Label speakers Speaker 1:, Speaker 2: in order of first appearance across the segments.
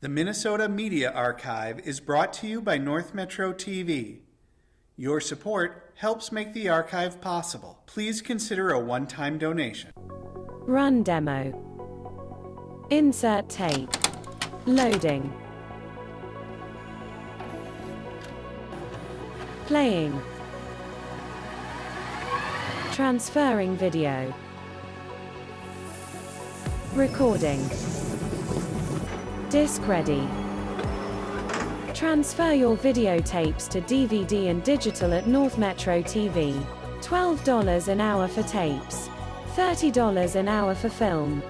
Speaker 1: The Minnesota Media Archive is brought to you by North Metro TV. Your support helps make the archive possible. Please consider a one-time donation.
Speaker 2: Run demo. Insert tape. Loading. Playing. Transferring video. Recording. Disc ready. Transfer your videotapes to DVD and digital at North Metro TV. $12 an hour for tapes. $30 an hour for film.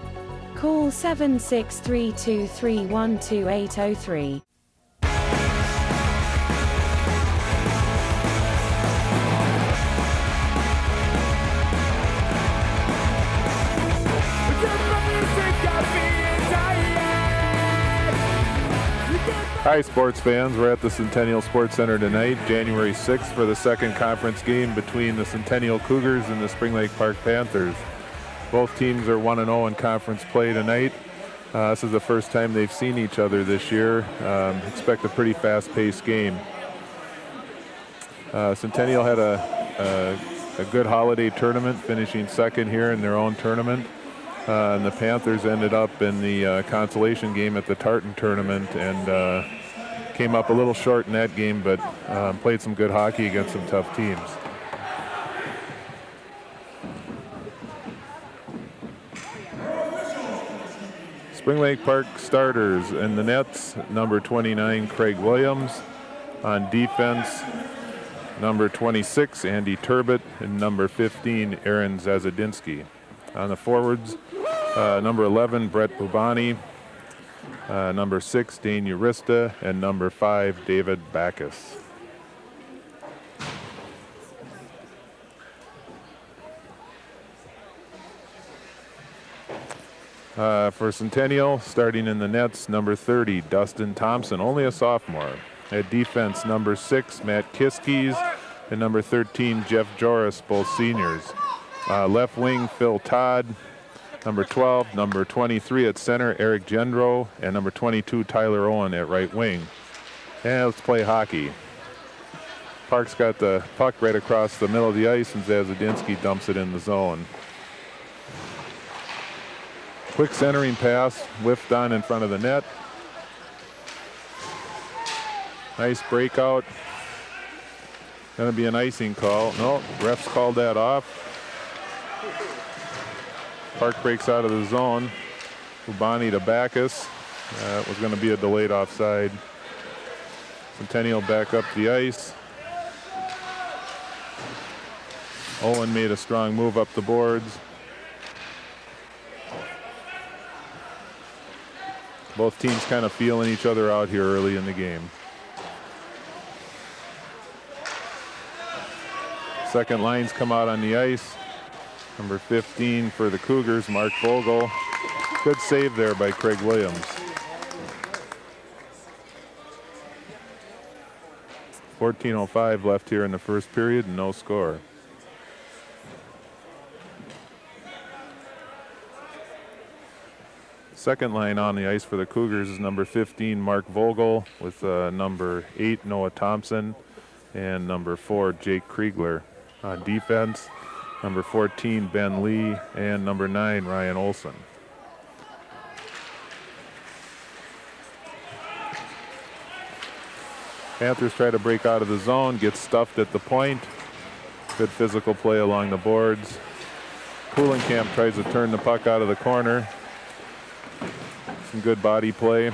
Speaker 2: Call 76323122803.
Speaker 3: Hi sports fans, we're at the Centennial Sports Center tonight, January 6th, for the second conference game between the Centennial Cougars and the Spring Lake Park Panthers. Both teams are 1-0 in conference play tonight. This is the first time they've seen each other this year. Expect a pretty fast-paced game. Centennial had a good holiday tournament, finishing second here in their own tournament. And the Panthers ended up in the consolation game at the Tartan tournament and came up a little short in that game, but played some good hockey against some tough teams. Spring Lake Park starters in the nets, number 29, Craig Williams. On defense, number 26, Andy Turbot, and number 15, Aaron Zazadinsky. On the forwards, number 11, Brett Bubani, number 6, Dane Urista, and number 5, David Backus. For Centennial, starting in the nets, number 30, Dustin Thompson, only a sophomore. At defense, number 6, Matt Kiskies, and number 13, Jeff Joris, both seniors. Left wing, Phil Todd. Number 12, number 23 at center, Eric Gendro, and number 22, Tyler Owen at right wing. And let's play hockey. Park's got the puck right across the middle of the ice, and Zazadinsky dumps it in the zone. Quick centering pass, whiffed on in front of the net. Nice breakout. Gonna be an icing call. No, refs called that off. Park breaks out of the zone. Ubani to Backus. It was going to be a delayed offside. Centennial back up the ice. Owen made a strong move up the boards. Both teams kind of feeling each other out here early in the game. Second lines come out on the ice. Number 15 for the Cougars, Mark Vogel. Good save there by Craig Williams. 14:05 left here in the first period and no score. Second line on the ice for the Cougars is number 15, Mark Vogel, with number 8, Noah Thompson, and number 4, Jake Kriegler. On defense, number 14, Ben Lee, and number 9, Ryan Olson. Panthers try to break out of the zone, get stuffed at the point. Good physical play along the boards. Coolenkamp tries to turn the puck out of the corner. Some good body play.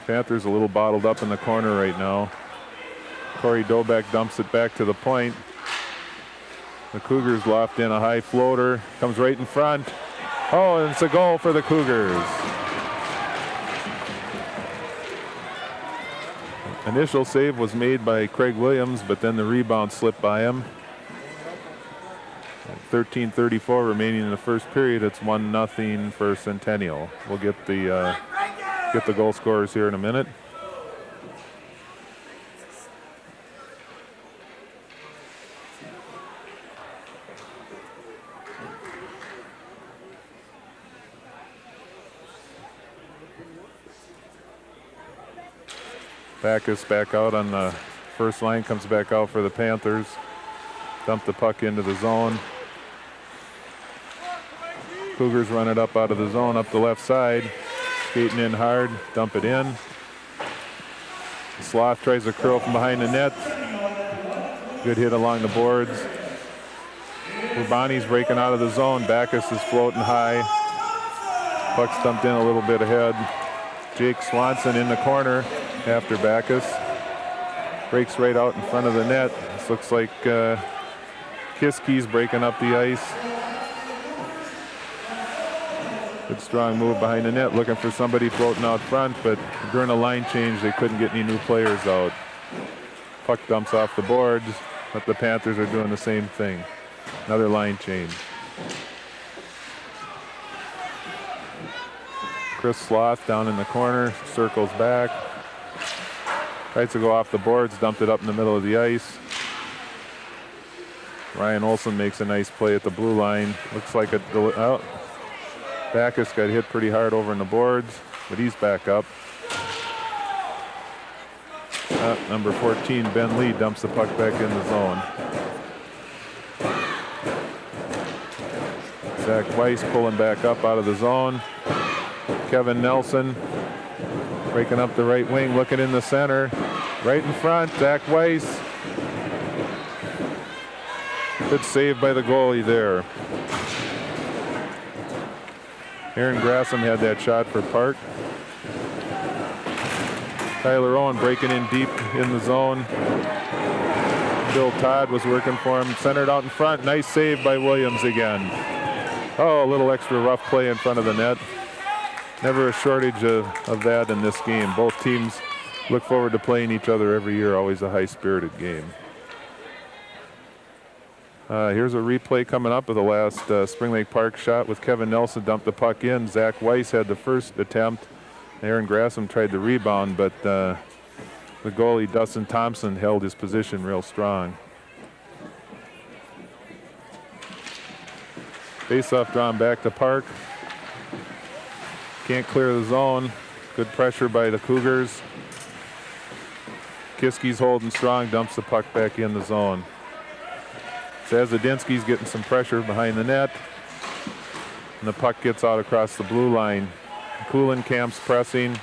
Speaker 3: Panthers a little bottled up in the corner right now. Corey Dobek dumps it back to the point. The Cougars loft in a high floater. Comes right in front. Oh, and it's a goal for the Cougars. Initial save was made by Craig Williams, but then the rebound slipped by him. 13:34 remaining in the first period. It's 1-0 for Centennial. We'll get the goal scorers here in a minute. Backus back out on the first line, comes back out for the Panthers. Dump the puck into the zone. Cougars run it up out of the zone, up the left side. Skating in hard, dump it in. Sloth tries to curl from behind the net. Good hit along the boards. Urbani's breaking out of the zone. Backus is floating high. Puck's dumped in a little bit ahead. Jake Swanson in the corner after Backus. Breaks right out in front of the net. This looks like Kiski's breaking up the ice. Good strong move behind the net, looking for somebody floating out front, but during a line change, they couldn't get any new players out. Puck dumps off the boards, but the Panthers are doing the same thing. Another line change. Chris Sloth down in the corner, circles back. Tries to go off the boards, dumped it up in the middle of the ice. Ryan Olsen makes a nice play at the blue line. Looks like a Backus got hit pretty hard over in the boards, but he's back up. Number 14, Ben Lee, dumps the puck back in the zone. Zach Weiss pulling back up out of the zone. Kevin Nelson breaking up the right wing, looking in the center. Right in front, Zach Weiss. Good save by the goalie there. Aaron Grassham had that shot for Park. Tyler Owen breaking in deep in the zone. Bill Todd was working for him. Centered out in front. Nice save by Williams again. Oh, a little extra rough play in front of the net. Never a shortage of that in this game. Both teams look forward to playing each other every year. Always a high-spirited game. Here's a replay coming up of the last Spring Lake Park shot with Kevin Nelson dumped the puck in. Zach Weiss had the first attempt. Aaron Grassham tried to rebound, but the goalie, Dustin Thompson, held his position real strong. Face-off drawn back to Park. Can't clear the zone. Good pressure by the Cougars. Kiski's holding strong, dumps the puck back in the zone. Zazadinsky's getting some pressure behind the net. And the puck gets out across the blue line. Kuhlenkamp's pressing.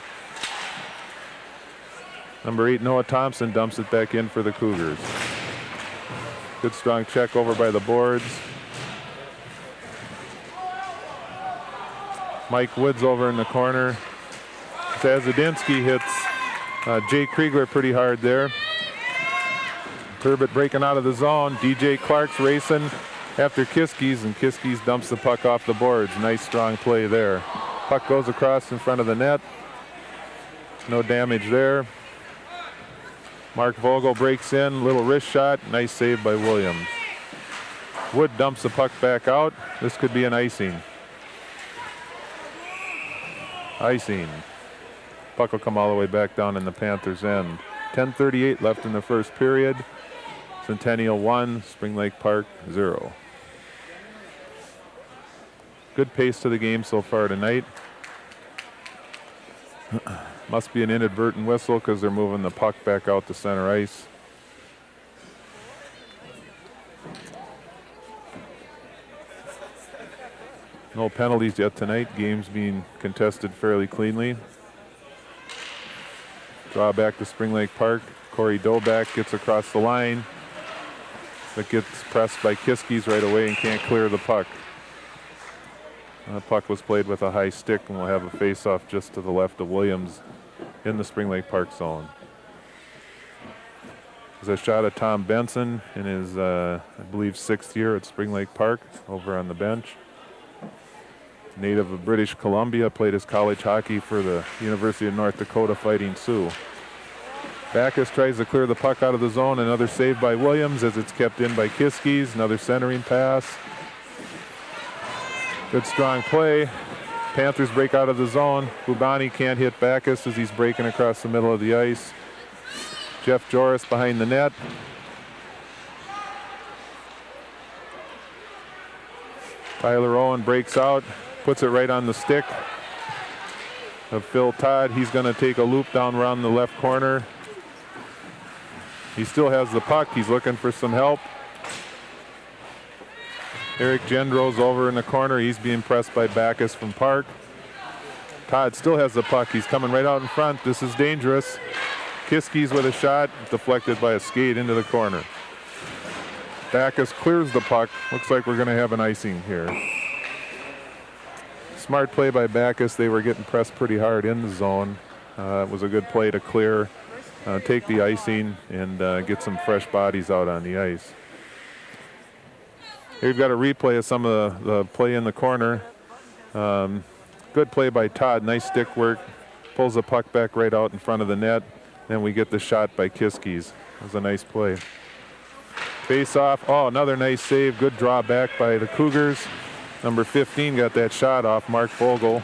Speaker 3: Number 8, Noah Thompson, dumps it back in for the Cougars. Good strong check over by the boards. Mike Woods over in the corner. Zazadinsky hits Jay Kriegler pretty hard there. Turbot breaking out of the zone. DJ Clark's racing after Kiski's, and Kiski's dumps the puck off the boards. Nice strong play there. Puck goes across in front of the net. No damage there. Mark Vogel breaks in, little wrist shot. Nice save by Williams. Wood dumps the puck back out. This could be an icing. Icing. Puck will come all the way back down in the Panthers' end. 10:38 left in the first period. Centennial 1, Spring Lake Park 0. Good pace to the game so far tonight. Must be an inadvertent whistle because they're moving the puck back out to center ice. No penalties yet tonight. Game's being contested fairly cleanly. Draw back to Spring Lake Park. Corey Doback gets across the line, but gets pressed by Kiski's right away and can't clear the puck. The puck was played with a high stick, and we'll have a face-off just to the left of Williams in the Spring Lake Park zone. There's a shot of Tom Benson in his, I believe, 6th year at Spring Lake Park over on the bench. Native of British Columbia, played his college hockey for the University of North Dakota Fighting Sioux. Backus tries to clear the puck out of the zone. Another save by Williams as it's kept in by Kiski's. Another centering pass. Good strong play. Panthers break out of the zone. Bubani can't hit Backus as he's breaking across the middle of the ice. Jeff Joris behind the net. Tyler Owen breaks out, puts it right on the stick of Phil Todd. He's going to take a loop down around the left corner. He still has the puck. He's looking for some help. Eric Gendro's over in the corner. He's being pressed by Backus from Park. Todd still has the puck. He's coming right out in front. This is dangerous. Kiskis with a shot, deflected by a skate into the corner. Backus clears the puck. Looks like we're going to have an icing here. Smart play by Backus. They were getting pressed pretty hard in the zone. It was a good play to clear, take the icing, and get some fresh bodies out on the ice. Here you've got a replay of some of the play in the corner. Good play by Todd. Nice stick work. Pulls the puck back right out in front of the net. Then we get the shot by Kiskis. That was a nice play. Face off. Oh, another nice save. Good draw back by the Cougars. Number 15 got that shot off, Mark Vogel.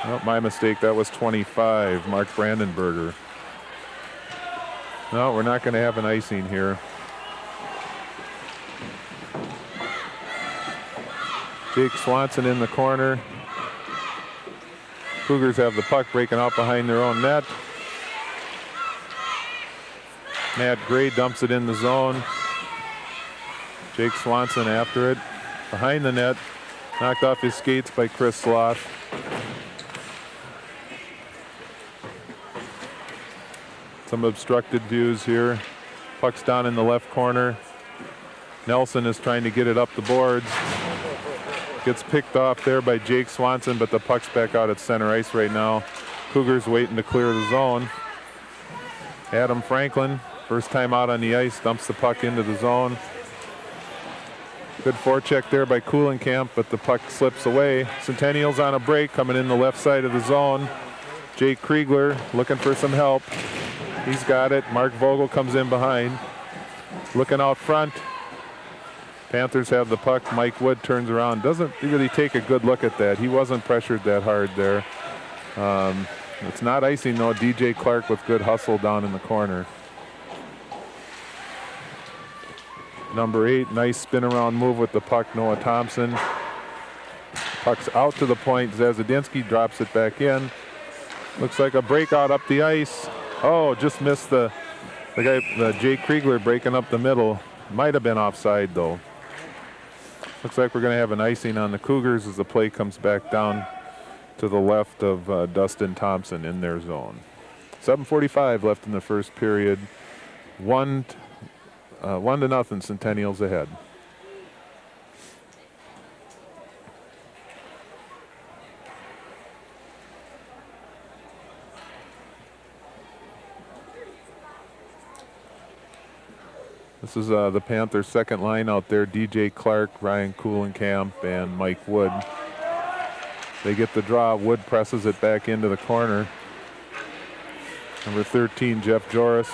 Speaker 3: Oh, my mistake. That was 25, Mark Brandenberger. No, we're not going to have an icing here. Jake Swanson in the corner. Cougars have the puck breaking out behind their own net. Matt Gray dumps it in the zone. Jake Swanson after it. Behind the net. Knocked off his skates by Chris Sloth. Some obstructed views here. Puck's down in the left corner. Nelson is trying to get it up the boards. Gets picked off there by Jake Swanson, but the puck's back out at center ice right now. Cougars waiting to clear the zone. Adam Franklin, first time out on the ice, dumps the puck into the zone. Good forecheck there by Kuhlenkamp, but the puck slips away. Centennial's on a break, coming in the left side of the zone. Jake Kriegler looking for some help. He's got it. Mark Vogel comes in behind. Looking out front. Panthers have the puck. Mike Wood turns around. Doesn't really take a good look at that. He wasn't pressured that hard there. It's not icing though. DJ Clark with good hustle down in the corner. Number 8, nice spin around move with the puck, Noah Thompson. Puck's out to the point. Zazadinsky drops it back in. Looks like a breakout up the ice. Oh, just missed the Jake Kriegler breaking up the middle. Might have been offside though. Looks like we're going to have an icing on the Cougars as the play comes back down to the left of Dustin Thompson in their zone. 7:45 left in the first period. 1-0 Centennials ahead. This is the Panthers' second line out there. DJ Clark, Ryan Kuhlenkamp, and Mike Wood. They get the draw. Wood presses it back into the corner. Number 13, Jeff Joris,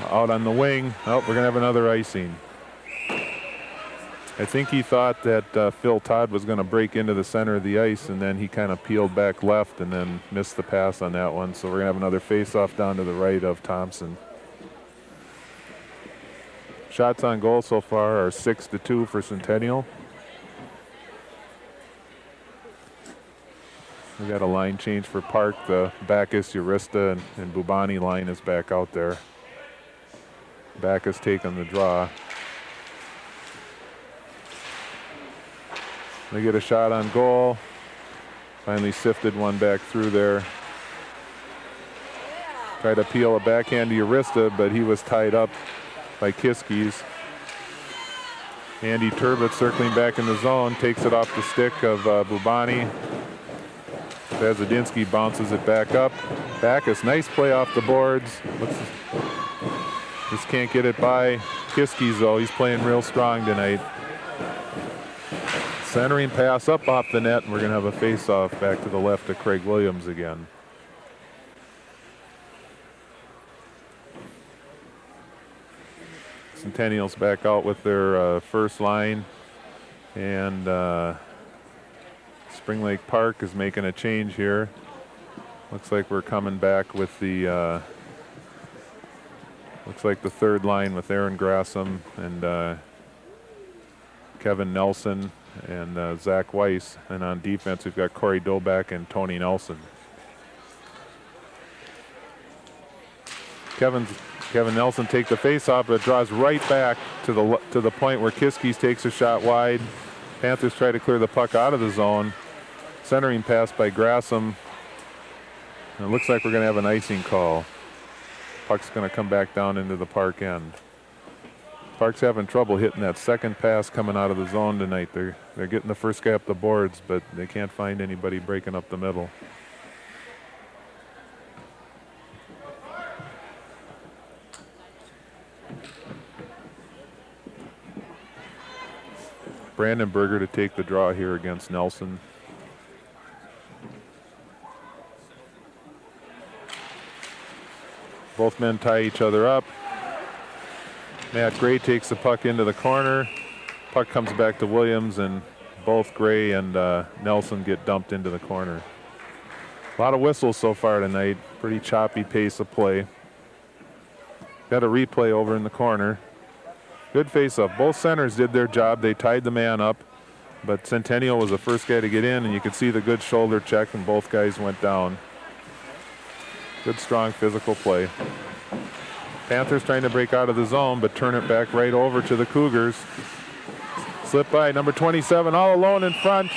Speaker 3: out on the wing. Oh, we're going to have another icing. I think he thought that Phil Todd was going to break into the center of the ice, and then he kind of peeled back left and then missed the pass on that one. So we're going to have another face-off down to the right of Thompson. Shots on goal so far are 6-2 for Centennial. We got a line change for Park. The Backus, Urista, and Bubani line is back out there. Backus taking the draw. They get a shot on goal. Finally sifted one back through there. Tried to peel a backhand to Urista, but he was tied up by Kiskis. Andy Turbot circling back in the zone, takes it off the stick of Bubani. Zazadinsky bounces it back up. Backus, nice play off the boards. Just can't get it by Kiskis though. He's playing real strong tonight. Centering pass up off the net, and we're going to have a face-off back to the left of Craig Williams again. Centennials back out with their first line, and Spring Lake Park is making a change here. Looks like we're coming back with the looks like the third line with Aaron Grassam and Kevin Nelson and Zach Weiss, and on defense we've got Corey Doback and Tony Nelson. Kevin Nelson take the face-off, but it draws right back to the point where Kiskis takes a shot wide. Panthers try to clear the puck out of the zone. Centering pass by Grassham. And it looks like we're going to have an icing call. Puck's going to come back down into the Park end. Park's having trouble hitting that second pass coming out of the zone tonight. They're getting the first guy up the boards, but they can't find anybody breaking up the middle. Brandenburger to take the draw here against Nelson. Both men tie each other up. Matt Gray takes the puck into the corner. Puck comes back to Williams, and both Gray and Nelson get dumped into the corner. A lot of whistles so far tonight. Pretty choppy pace of play. Got a replay over in the corner. Good face-off. Both centers did their job. They tied the man up, but Centennial was the first guy to get in, and you could see the good shoulder check, and both guys went down. Good, strong physical play. Panthers trying to break out of the zone, but turn it back right over to the Cougars. Slip by number 27, all alone in front.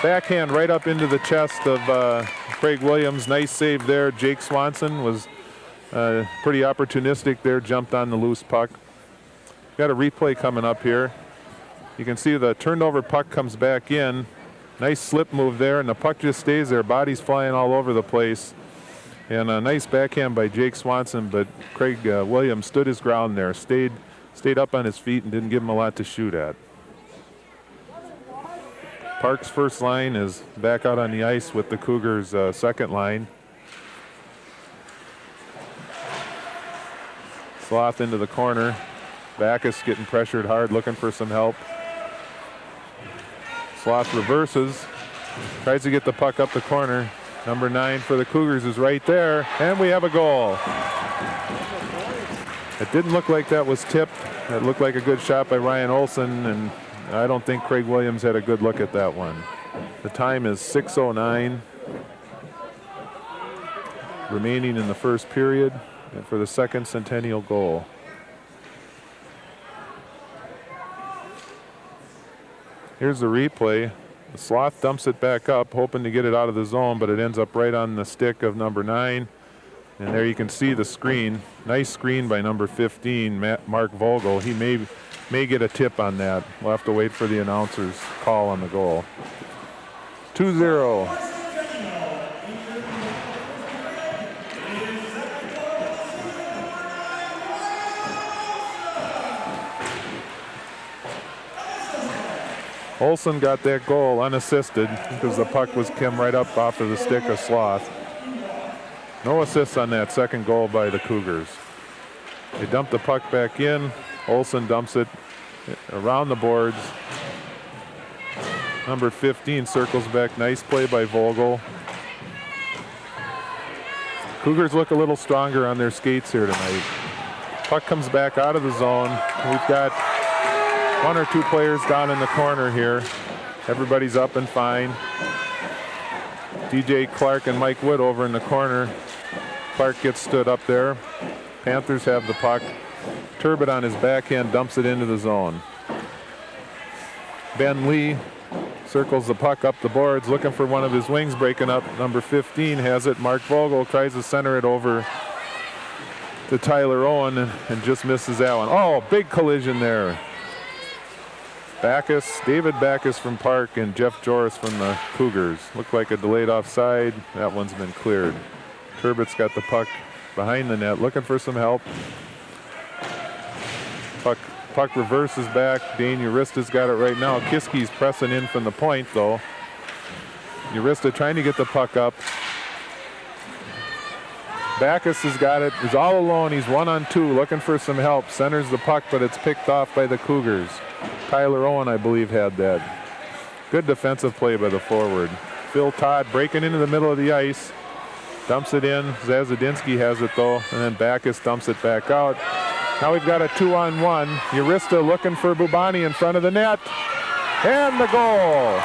Speaker 3: Backhand right up into the chest of Craig Williams. Nice save there. Jake Swanson was pretty opportunistic there, jumped on the loose puck. Got a replay coming up here. You can see the turned over puck comes back in. Nice slip move there, and the puck just stays there. Body's flying all over the place. And a nice backhand by Jake Swanson, but Craig Williams stood his ground there, stayed up on his feet and didn't give him a lot to shoot at. Park's first line is back out on the ice with the Cougars' second line. Sloth into the corner. Backus getting pressured hard, looking for some help. Sloth reverses, tries to get the puck up the corner. Number 9 for the Cougars is right there, and we have a goal. It didn't look like that was tipped. It looked like a good shot by Ryan Olsen, and I don't think Craig Williams had a good look at that one. The time is 6:09 remaining in the first period, and for the second Centennial goal. Here's the replay. The Sloth dumps it back up, hoping to get it out of the zone, but it ends up right on the stick of number 9. And there you can see the screen. Nice screen by number 15, Mark Vogel. He may get a tip on that. We'll have to wait for the announcer's call on the goal. 2-0. Olsen got that goal unassisted because the puck was came right up off of the stick of Sloth. No assists on that second goal by the Cougars. They dump the puck back in. Olsen dumps it around the boards. Number 15 circles back. Nice play by Vogel. Cougars look a little stronger on their skates here tonight. Puck comes back out of the zone. We've got 1 or 2 players down in the corner here. Everybody's up and fine. DJ Clark and Mike Wood over in the corner. Clark gets stood up there. Panthers have the puck. Turbot on his backhand dumps it into the zone. Ben Lee circles the puck up the boards, looking for one of his wings breaking up. Number 15 has it. Mark Vogel tries to center it over to Tyler Owen and just misses that one. Oh, big collision there. David Backus from Park and Jeff Joris from the Cougars. Looked like a delayed offside. That one's been cleared. Turbot's got the puck behind the net, looking for some help. Puck reverses back. Dane Urista's got it right now. Kiski's pressing in from the point, though. Urista trying to get the puck up. Backus has got it. He's all alone. He's 1-on-2, looking for some help. Centers the puck, but it's picked off by the Cougars. Tyler Owen, I believe, had that. Good defensive play by the forward. Phil Todd breaking into the middle of the ice. Dumps it in. Zazadinsky has it, though, and then Backus dumps it back out. Now we've got a 2-on-1. Urista looking for Bubani in front of the net. And the goal.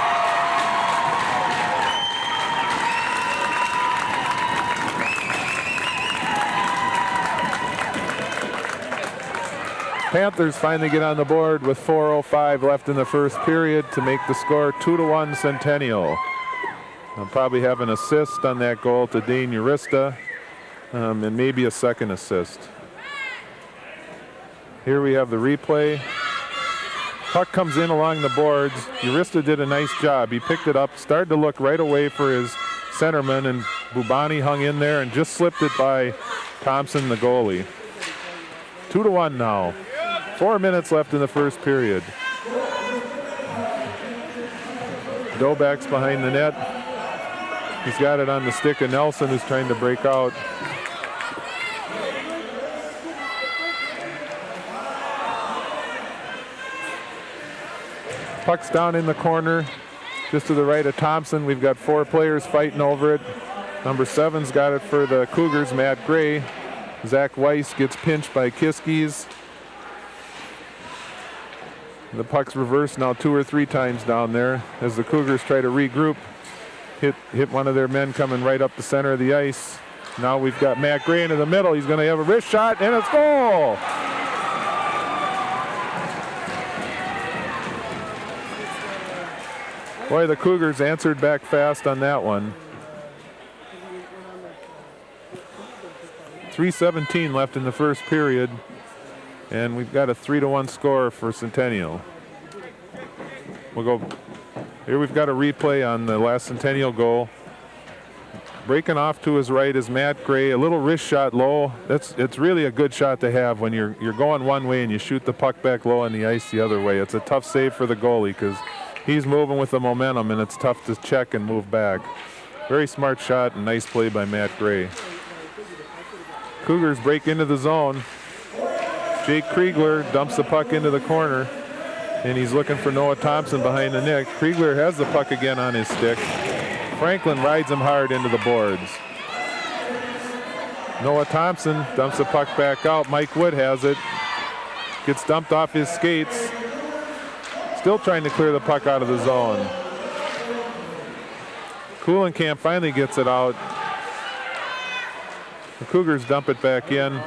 Speaker 3: Panthers finally get on the board with 4:05 left in the first period to make the score 2-1 Centennial. I'll probably have an assist on that goal to Dane Urista, and maybe a second assist. Here we have the replay. Puck comes in along the boards. Urista did a nice job. He picked it up, started to look right away for his centerman, and Bubani hung in there and just slipped it by Thompson, the goalie. 2-1 now. 4 minutes left in the first period. Dobak's behind the net. He's got it on the stick of Nelson, who's trying to break out. Puck's down in the corner, just to the right of Thompson. We've got 4 players fighting over it. Number 7's got it for the Cougars, Matt Gray. Zach Weiss gets pinched by Kiskis. The puck's reversed now 2 or 3 times down there as the Cougars try to regroup. Hit one of their men coming right up the center of the ice. Now we've got Matt Gray into the middle. He's going to have a wrist shot, and it's goal! Boy, the Cougars answered back fast on that one. 3:17 left in the first period, and we've got a 3-1 score for Centennial. We'll go. Here we've got a replay on the last Centennial goal. Breaking off to his right is Matt Gray. A little wrist shot low. It's really a good shot to have when you're going one way and you shoot the puck back low on the ice the other way. It's a tough save for the goalie because he's moving with the momentum, and it's tough to check and move back. Very smart shot and nice play by Matt Gray. Cougars break into the zone. Jake Kriegler dumps the puck into the corner, and he's looking for Noah Thompson behind the net. Kriegler has the puck again on his stick. Franklin rides him hard into the boards. Noah Thompson dumps the puck back out. Mike Wood has it. Gets dumped off his skates. Still trying to clear the puck out of the zone. Kuhlenkamp finally gets it out. The Cougars dump it back in.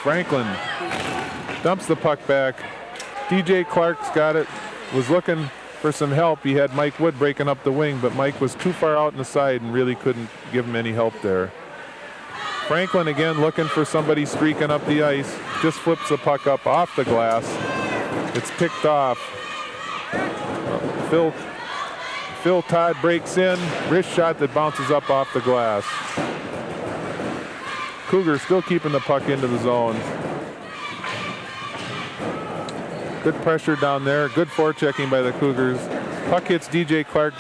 Speaker 3: Franklin dumps the puck back. DJ Clark's got it. Was looking for some help. He had Mike Wood breaking up the wing, but Mike was too far out in the side and really couldn't give him any help there. Franklin again looking for somebody streaking up the ice. Just flips the puck up off the glass. It's picked off. Phil Todd breaks in. Wrist shot that bounces up off the glass. Cougars still keeping the puck into the zone. Good pressure down there. Good forechecking by the Cougars. Puck hits DJ Clark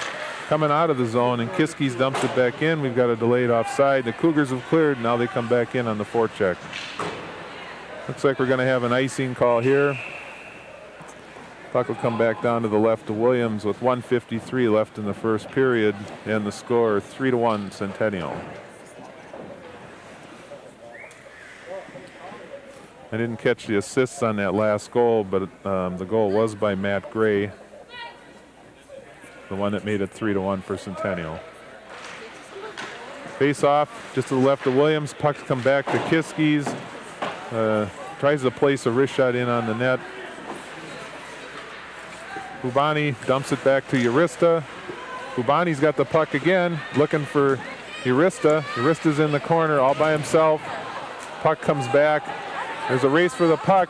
Speaker 3: coming out of the zone, and Kiskis dumps it back in. We've got a delayed offside. The Cougars have cleared. Now they come back in on the forecheck. Looks like we're going to have an icing call here. Puck will come back down to the left of Williams with 1:53 left in the first period, and the score 3-1 Centennial. I didn't catch the assists on that last goal, but the goal was by Matt Gray, the one that made it 3-1 for Centennial. Face off just to the left of Williams. Pucks come back to Kiskis. Tries to place a wrist shot in on the net. Bubani dumps it back to Urista. Bubani's got the puck again, looking for Urista. Urista's in the corner all by himself. Puck comes back. There's a race for the puck.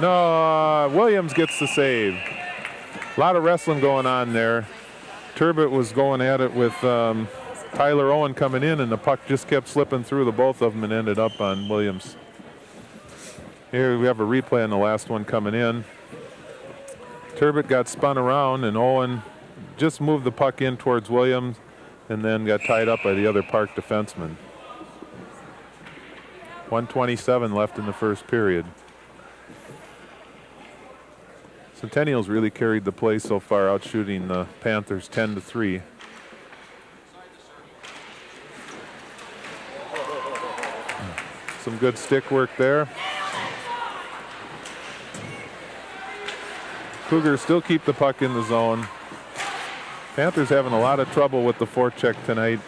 Speaker 3: No, Williams gets the save. A lot of wrestling going on there. Turbot was going at it with Tyler Owen coming in, and the puck just kept slipping through the both of them and ended up on Williams. Here we have a replay on the last one coming in. Turbot got spun around, and Owen just moved the puck in towards Williams and then got tied up by the other Park defenseman. 1:27 left in the first period. Centennial's really carried the play so far, outshooting the Panthers 10-3. Some good stick work there. Cougars still keep the puck in the zone. Panthers having a lot of trouble with the forecheck tonight.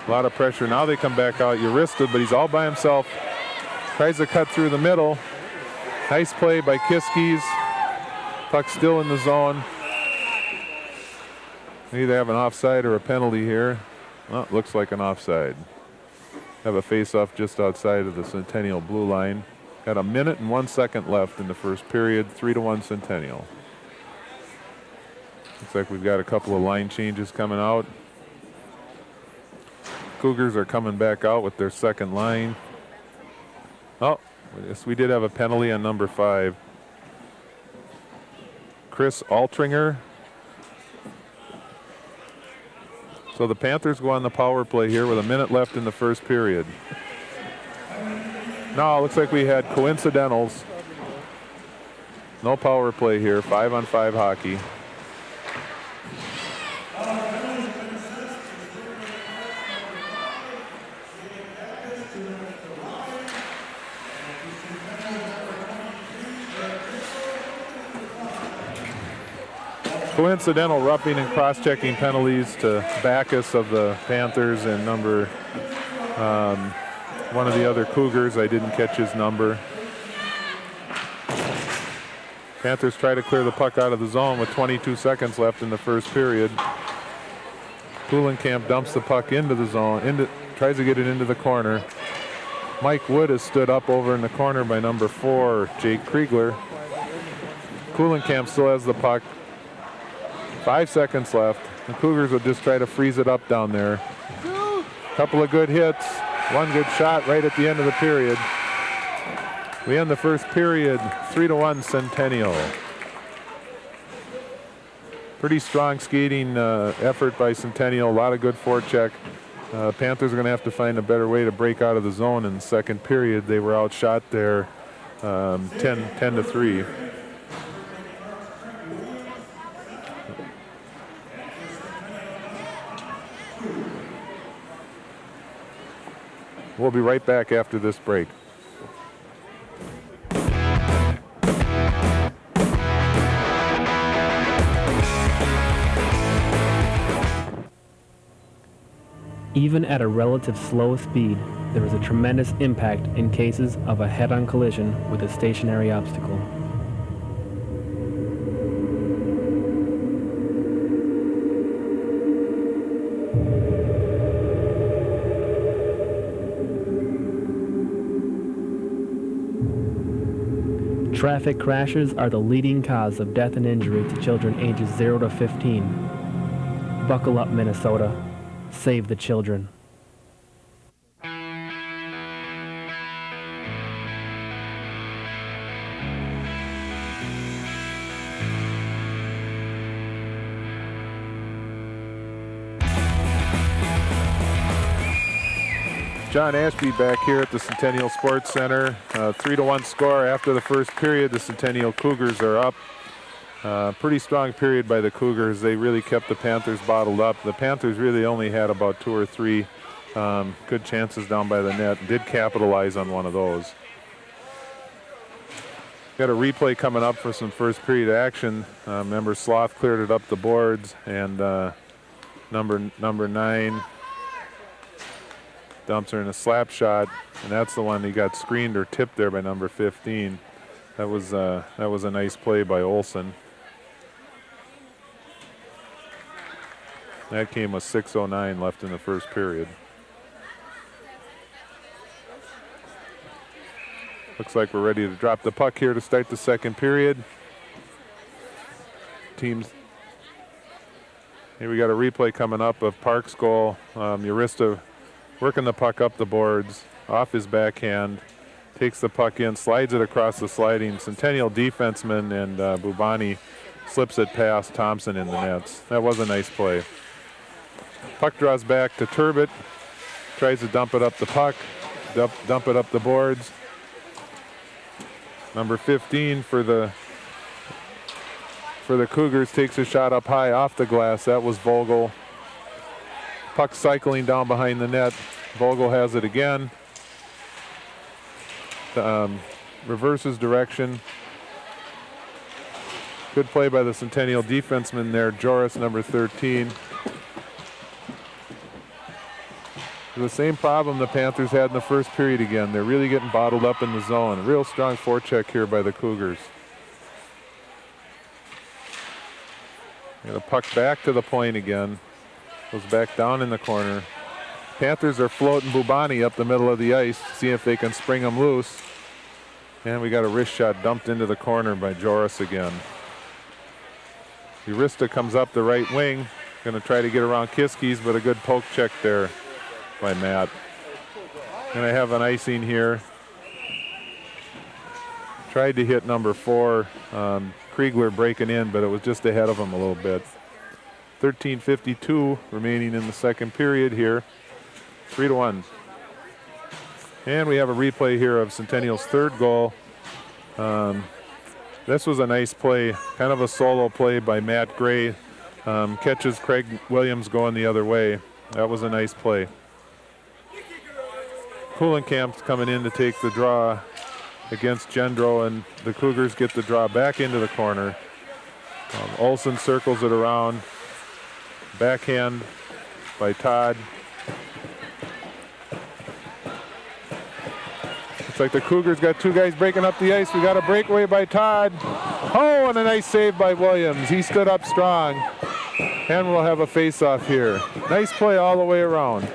Speaker 3: A lot of pressure. Now they come back out. Urista, but he's all by himself. Tries to cut through the middle. Nice play by Kiskis. Puck still in the zone. We either have an offside or a penalty here. Well, looks like an offside. Have a face-off just outside of the Centennial blue line. Got a minute and 1 second left in the first period. 3-1 Centennial. Looks like we've got a couple of line changes coming out. Cougars are coming back out with their second line. Oh, yes, we did have a penalty on number 5. Chris Altringer. So the Panthers go on the power play here with a minute left in the first period. No, it looks like we had coincidentals. No power play here, 5-on-5 hockey. Coincidental roughing and cross-checking penalties to Backus of the Panthers and number one of the other Cougars. I didn't catch his number. Panthers try to clear the puck out of the zone with 22 seconds left in the first period. Kuhlenkamp dumps the puck into the zone, tries to get it into the corner. Mike Wood has stood up over in the corner by number 4, Jake Kriegler. Kuhlenkamp still has the puck. 5 seconds left. The Cougars will just try to freeze it up down there. Couple of good hits. One good shot right at the end of the period. We end the first period 3-1 Centennial. Pretty strong skating effort by Centennial. A lot of good forecheck. Panthers are going to have to find a better way to break out of the zone in the second period. They were outshot there 10-3. We'll be right back after this break.
Speaker 4: Even at a relative slow speed, there is a tremendous impact in cases of a head-on collision with a stationary obstacle. Traffic crashes are the leading cause of death and injury to children ages 0 to 15. Buckle up, Minnesota. Save the children.
Speaker 3: John Ashby back here at the Centennial Sports Center. 3-1 score after the first period. The Centennial Cougars are up. Pretty strong period by the Cougars. They really kept the Panthers bottled up. The Panthers really only had about 2 or 3 good chances down by the net. Did capitalize on one of those. Got a replay coming up for some first period action. Remember, Sloth cleared it up the boards, and number 9 dumps her in a slap shot, and that's the one he got screened or tipped there by number 15. That was a nice play by Olsen. That came with 6:09 left in the first period. Looks like we're ready to drop the puck here to start the second period. Teams. Here we got a replay coming up of Park's goal. Urista working the puck up the boards, off his backhand, takes the puck in, slides it across the sliding Centennial defenseman, and Bubani slips it past Thompson in the nets. That was a nice play. Puck draws back to Turbot, tries to dump it up the puck, dump it up the boards. Number 15 for the Cougars takes a shot up high off the glass. That was Vogel. Puck cycling down behind the net. Vogel has it again. Reverses direction. Good play by the Centennial defenseman there, Joris, number 13. The same problem the Panthers had in the first period again. They're really getting bottled up in the zone. A real strong forecheck here by the Cougars. The puck back to the point again. Goes back down in the corner. Panthers are floating Bubani up the middle of the ice to see if they can spring him loose. And we got a wrist shot dumped into the corner by Joris again. Urista comes up the right wing. Going to try to get around Kiskis, but a good poke check there by Matt. And I have an icing here. Tried to hit number 4, Kriegler breaking in, but it was just ahead of him a little bit. 13:52 remaining in the second period here. 3-1. And we have a replay here of Centennial's third goal. This was a nice play, kind of a solo play by Matt Gray. Catches Craig Williams going the other way. That was a nice play. Kuhlenkamp's coming in to take the draw against Gendro, and the Cougars get the draw back into the corner. Olsen circles it around. Backhand by Todd. Looks like the Cougars got 2 guys breaking up the ice. We got a breakaway by Todd. Oh, and a nice save by Williams. He stood up strong. And we'll have a face-off here. Nice play all the way around.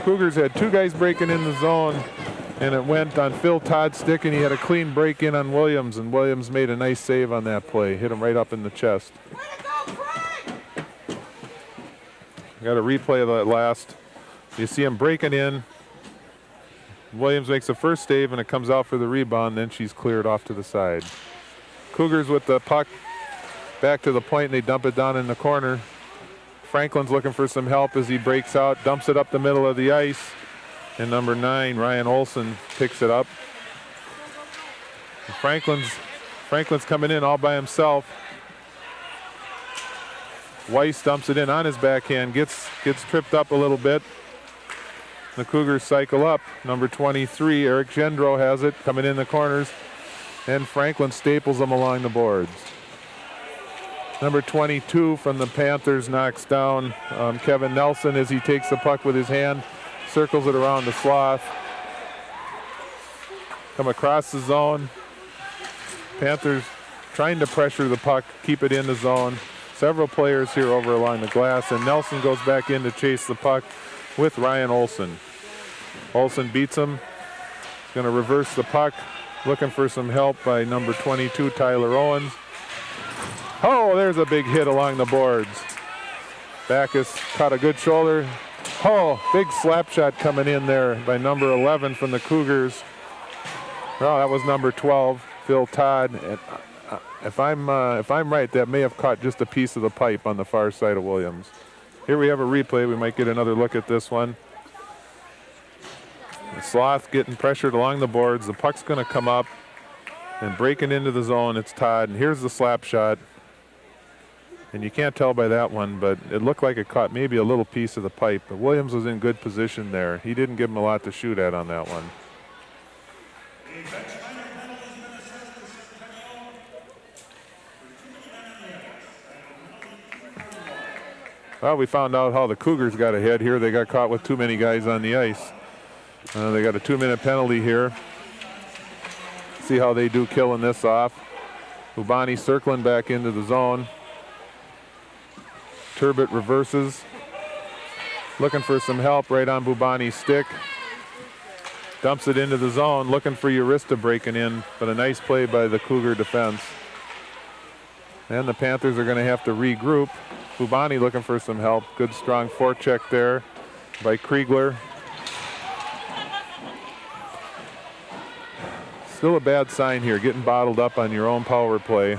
Speaker 3: Cougars had 2 guys breaking in the zone, and it went on Phil Todd's stick, and he had a clean break in on Williams, and Williams made a nice save on that play. Hit him right up in the chest. Got a replay of that last. You see him breaking in. Williams makes the first save, and it comes out for the rebound. Then she's cleared off to the side. Cougars with the puck back to the point, and they dump it down in the corner. Franklin's looking for some help as he breaks out, dumps it up the middle of the ice. And number 9, Ryan Olsen, picks it up. And Franklin's coming in all by himself. Weiss dumps it in on his backhand, gets tripped up a little bit. The Cougars cycle up. Number 23, Eric Gendro has it, coming in the corners. And Franklin staples them along the boards. Number 22 from the Panthers knocks down Kevin Nelson as he takes the puck with his hand, circles it around the Sloth. Come across the zone. Panthers trying to pressure the puck, keep it in the zone. Several players here over along the glass, and Nelson goes back in to chase the puck with Ryan Olsen. Olsen beats him. He's going to reverse the puck, looking for some help by number 22, Tyler Owens. Oh, there's a big hit along the boards. Backus caught a good shoulder. Oh, big slap shot coming in there by number 11 from the Cougars. Oh, that was number 12, Phil Todd. And if I'm right, that may have caught just a piece of the pipe on the far side of Williams. Here we have a replay. We might get another look at this one. The Sloth getting pressured along the boards. The puck's going to come up and breaking into the zone. It's Todd, and here's the slap shot. And you can't tell by that one, but it looked like it caught maybe a little piece of the pipe. But Williams was in good position there. He didn't give him a lot to shoot at on that one. Well, we found out how the Cougars got ahead here. They got caught with too many guys on the ice. They got a 2-minute penalty here. See how they do killing this off. Bubani circling back into the zone. Turbot reverses. Looking for some help right on Bubani's stick. Dumps it into the zone, looking for Urista breaking in, but a nice play by the Cougar defense. And the Panthers are going to have to regroup. Bubani looking for some help. Good strong forecheck there by Kriegler. Still a bad sign here, getting bottled up on your own power play.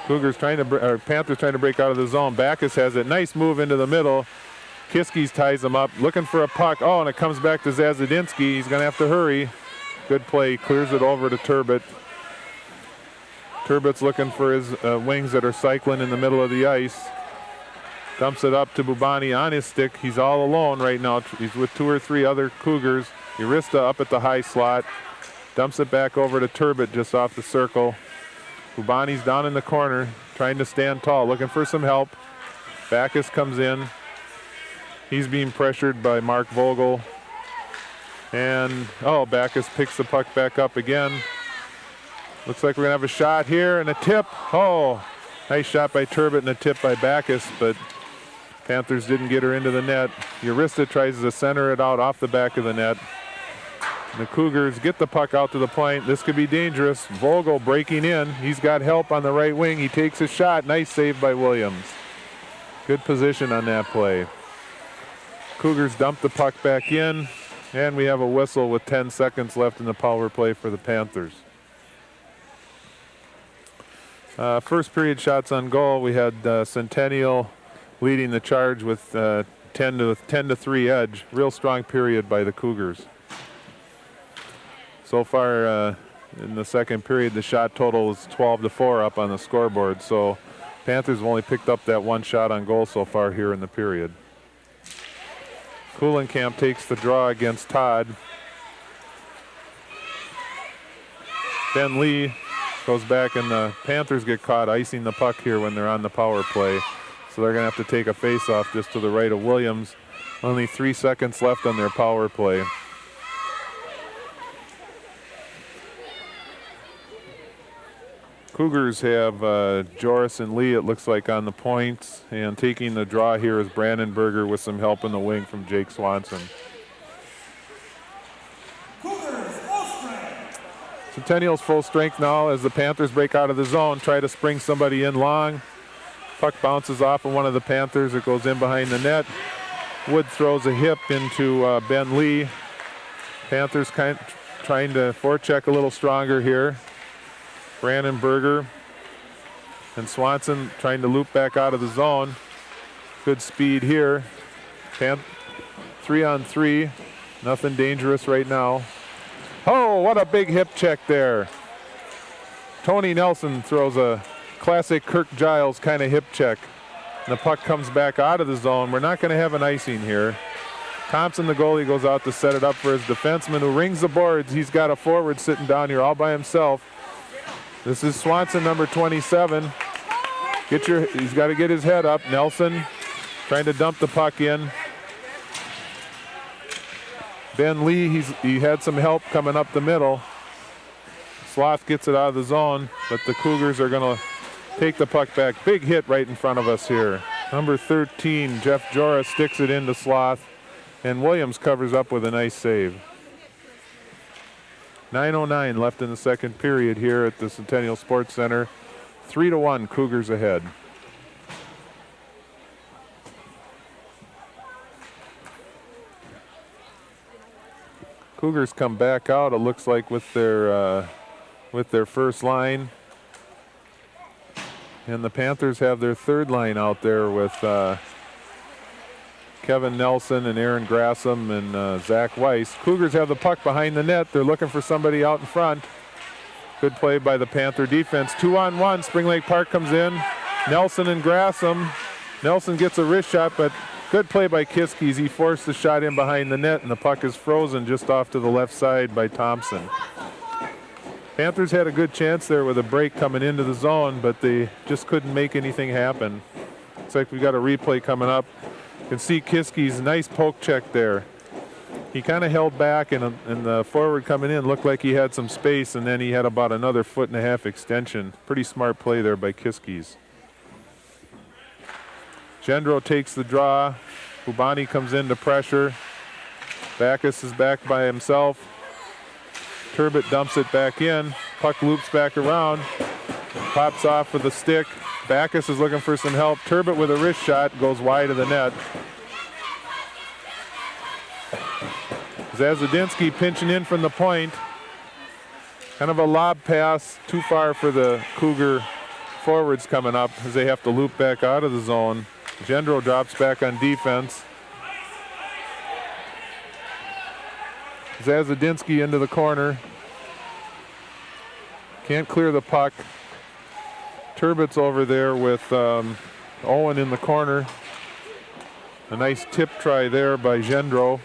Speaker 3: Panthers trying to break out of the zone. Backus has it. Nice move into the middle. Kiskis ties him up, looking for a puck. Oh, and it comes back to Zazadinsky. He's going to have to hurry. Good play. Clears it over to Turbot. Turbot's looking for his wings that are cycling in the middle of the ice. Dumps it up to Bubani on his stick. He's all alone right now. He's with 2 or 3 other Cougars. Urista up at the high slot. Dumps it back over to Turbot just off the circle. Ubani's down in the corner, trying to stand tall, looking for some help. Backus comes in. He's being pressured by Mark Vogel. And, Backus picks the puck back up again. Looks like we're going to have a shot here and a tip. Oh, nice shot by Turbot and a tip by Backus, but Panthers didn't get her into the net. Urista tries to center it out off the back of the net. The Cougars get the puck out to the point. This could be dangerous. Vogel breaking in. He's got help on the right wing. He takes a shot. Nice save by Williams. Good position on that play. Cougars dump the puck back in, and we have a whistle with 10 seconds left in the power play for the Panthers. First period shots on goal. We had Centennial leading the charge with 10 to 3 edge. Real strong period by the Cougars. So far in the second period, the shot total is 12-4 up on the scoreboard. So Panthers have only picked up that one shot on goal so far here in the period. Kuhlenkamp takes the draw against Todd. Ben Lee goes back, and the Panthers get caught icing the puck here when they're on the power play. So they're going to have to take a face-off just to the right of Williams. Only 3 seconds left on their power play. Cougars have Joris and Lee, it looks like, on the points, and taking the draw here is Brandenberger with some help in the wing from Jake Swanson. Centennial's full strength now as the Panthers break out of the zone, try to spring somebody in long. Puck bounces off of one of the Panthers. It goes in behind the net. Wood throws a hip into Ben Lee. Panthers trying to forecheck a little stronger here. Brandenberger and Swanson trying to loop back out of the zone. Good speed here. 3-on-3. Nothing dangerous right now. Oh, what a big hip check there. Tony Nelson throws a classic Kirk Giles kind of hip check. And the puck comes back out of the zone. We're not going to have an icing here. Thompson, the goalie, goes out to set it up for his defenseman who rings the boards. He's got a forward sitting down here all by himself. This is Swanson, number 27. He's got to get his head up. Nelson trying to dump the puck in. Ben Lee, he had some help coming up the middle. Sloth gets it out of the zone, but the Cougars are going to take the puck back. Big hit right in front of us here. Number 13, Jeff Joris, sticks it into Sloth, and Williams covers up with a nice save. 9:09 left in the second period here at the Centennial Sports Center. 3-1, Cougars ahead. Cougars come back out, it looks like, with their first line. And the Panthers have their third line out there with Kevin Nelson and Aaron Grassam and Zach Weiss. Cougars have the puck behind the net. They're looking for somebody out in front. Good play by the Panther defense. 2-on-1. Spring Lake Park comes in. Nelson and Grassam. Nelson gets a wrist shot, but good play by Kiskis. He forced the shot in behind the net, and the puck is frozen just off to the left side by Thompson. Panthers had a good chance there with a break coming into the zone, but they just couldn't make anything happen. Looks like we've got a replay coming up. You can see Kiski's nice poke check there. He kind of held back, and the forward coming in looked like he had some space, and then he had about another 1.5 extension. Pretty smart play there by Kiskis. Gendro takes the draw. Ubani comes into pressure. Backus is back by himself. Turbot dumps it back in. Puck loops back around. Pops off with a stick. Backus is looking for some help. Turbot with a wrist shot goes wide of the net. Zazadinsky pinching in from the point. Kind of a lob pass, too far for the Cougar forwards coming up as they have to loop back out of the zone. Gendro drops back on defense. Zazadinsky into the corner. Can't clear the puck. Turbot's over there with Owen in the corner. A nice tip try there by Gendro.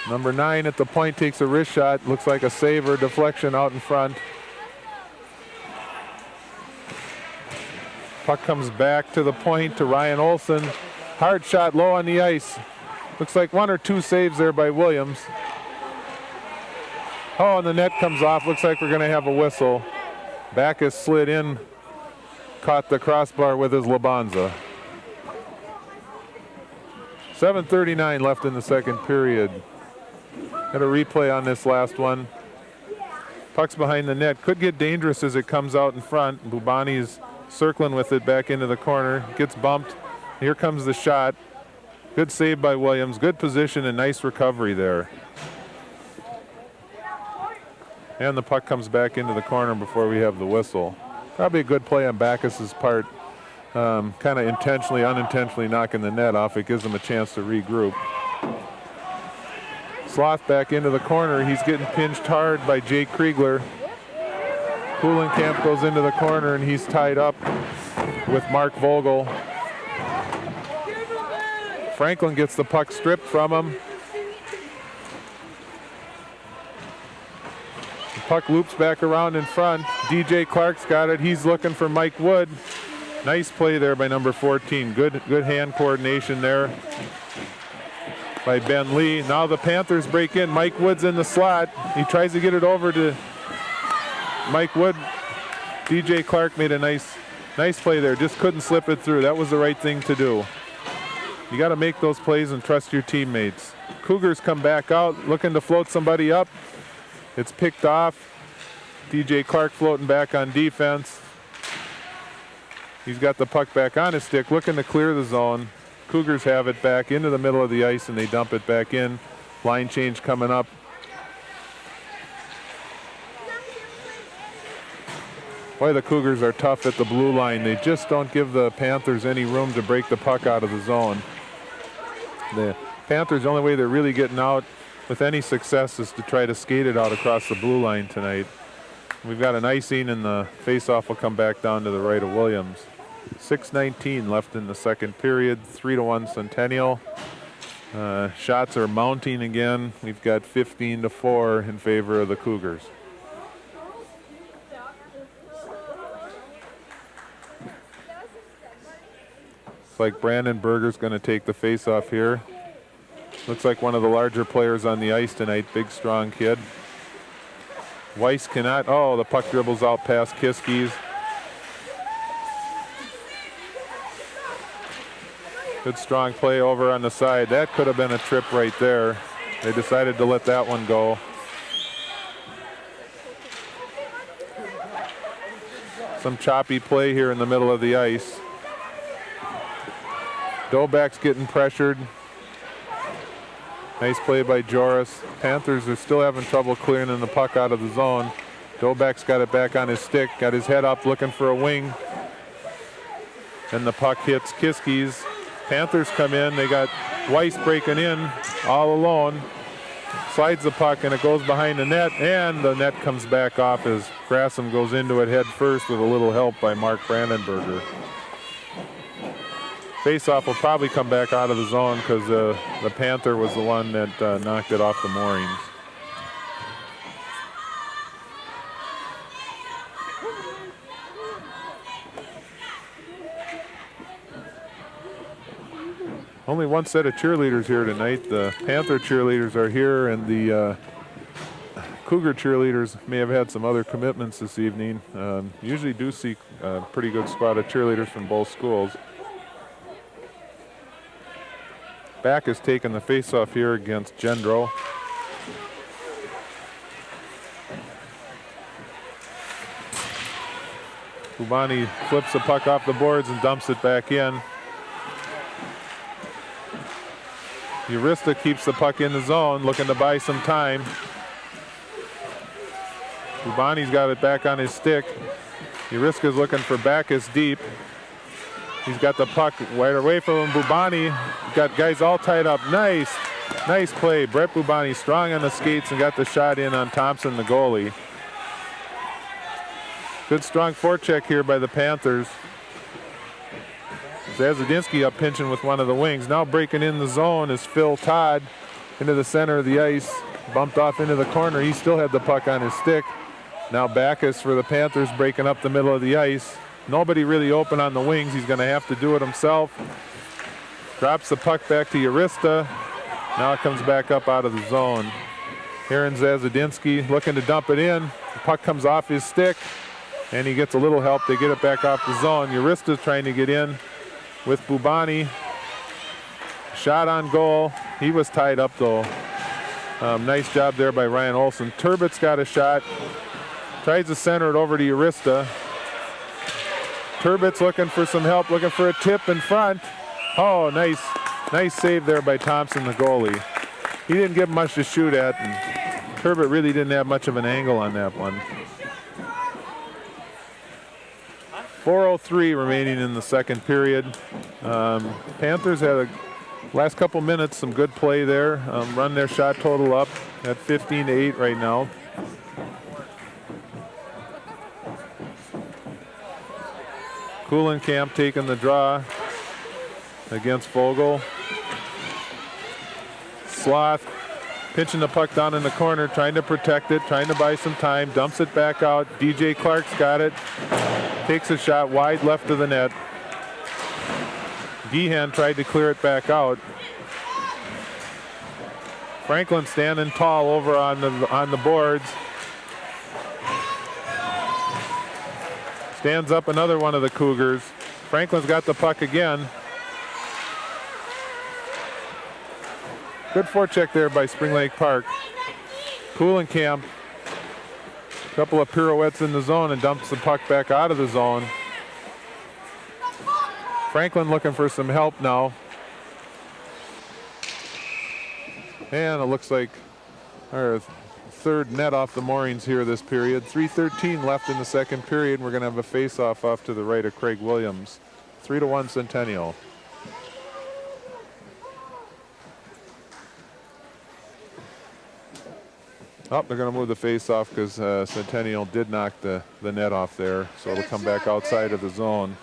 Speaker 3: Number 9 at the point takes a wrist shot. Looks like a save or deflection out in front. Puck comes back to the point to Ryan Olson. Hard shot low on the ice. Looks like 1 or 2 saves there by Williams. Oh, and the net comes off. Looks like we're going to have a whistle. Backus slid in, caught the crossbar with his Labanza. 7:39 left in the second period. Got a replay on this last one. Puck's behind the net. Could get dangerous as it comes out in front. Bubani's circling with it back into the corner. Gets bumped. Here comes the shot. Good save by Williams. Good position and nice recovery there. And the puck comes back into the corner before we have the whistle. Probably a good play on Backus's part. Kind of intentionally, unintentionally knocking the net off. It gives them a chance to regroup. Sloth back into the corner. He's getting pinched hard by Jake Kriegler. Kuhlenkamp goes into the corner and he's tied up with Mark Vogel. Franklin gets the puck stripped from him. The puck loops back around in front. DJ Clark's got it. He's looking for Mike Wood. Nice play there by number 14. Good hand coordination there by Ben Lee. Now the Panthers break in. Mike Wood's in the slot. He tries to get it over to Mike Wood. DJ Clark made a nice play there. Just couldn't slip it through. That was the right thing to do. You got to make those plays and trust your teammates. Cougars come back out looking to float somebody up. It's picked off. DJ Clark floating back on defense. He's got the puck back on his stick, looking to clear the zone. Cougars have it back into the middle of the ice and they dump it back in. Line change coming up. Boy, the Cougars are tough at the blue line. They just don't give the Panthers any room to break the puck out of the zone. The Panthers, the only way they're really getting out with any success is to try to skate it out across the blue line tonight. We've got an icing and the faceoff will come back down to the right of Williams. 6:19 left in the second period, 3-1 Centennial. Shots are mounting again. We've got 15-4 in favor of the Cougars. Looks like Brandon Berger's going to take the faceoff here. Looks like one of the larger players on the ice tonight, big strong kid. Weiss cannot, oh, the puck dribbles out past Kiskis. Good strong play over on the side. That could have been a trip right there. They decided to let that one go. Some choppy play here in the middle of the ice. Dobak's getting pressured. Nice play by Joris. Panthers are still having trouble clearing the puck out of the zone. Dobak's got it back on his stick, got his head up looking for a wing. And the puck hits Kiskis. Panthers come in, they got Weiss breaking in all alone. Slides the puck and it goes behind the net, and the net comes back off as Grassam goes into it head first with a little help by Mark Brandenberger. Faceoff will probably come back out of the zone because the Panther was the one that knocked it off the moorings. Only one set of cheerleaders here tonight. The Panther cheerleaders are here, and the Cougar cheerleaders may have had some other commitments this evening. Usually do see a pretty good squad of cheerleaders from both schools. Back is taking the face-off here against Gendro. Bubani flips the puck off the boards and dumps it back in. Urista keeps the puck in the zone, looking to buy some time. Bubani's got it back on his stick. Uriska's looking for Backus deep. He's got the puck right away from him. Bubani got guys all tied up. Nice play. Brett Bubani strong on the skates and got the shot in on Thompson, the goalie. Good strong forecheck here by the Panthers. Zazadinsky up pinching with one of the wings. Now breaking in the zone is Phil Todd. into the center of the ice, bumped off into the corner. He still had the puck on his stick. Now Backus for the Panthers breaking up the middle of the ice. Nobody really open on the wings. He's going to have to do it himself. Drops the puck back to Urista. Now it comes back up out of the zone. Aaron Zazadinsky looking to dump it in. The puck comes off his stick, and he gets a little help. They get it back off the zone. Urista's trying to get in with Bubani. Shot on goal. He was tied up, though. Nice job there by Ryan Olson. Turbitt's got a shot. Tries to center it over to Urista. Turbitt's looking for some help, looking for a tip in front. Oh, nice save there by Thompson, the goalie. He didn't give much to shoot at, and Turbitt really didn't have much of an angle on that one. 4:03 remaining in the second period. Panthers had a last couple minutes, some good play there. Run their shot total up at 15-8 right now. Kuhlenkamp taking the draw against Vogel. Sloth pitching the puck down in the corner, trying to protect it, trying to buy some time, dumps it back out. DJ Clark's got it, takes a shot wide left of the net. Gehan tried to clear it back out. Franklin standing tall over on the boards. Stands up another one of the Cougars. Franklin's got the puck again. Good forecheck there by Spring Lake Park. Kuhlenkamp, a couple of pirouettes in the zone and dumps the puck back out of the zone. Franklin looking for some help now. And it looks like our third net off the moorings here this period. 3:13 left in the second period. We're going to have a face-off off to the right of Craig Williams. 3-1 Centennial. Oh, they're going to move the face-off because Centennial did knock the net off there, so it'll come back outside of the zone.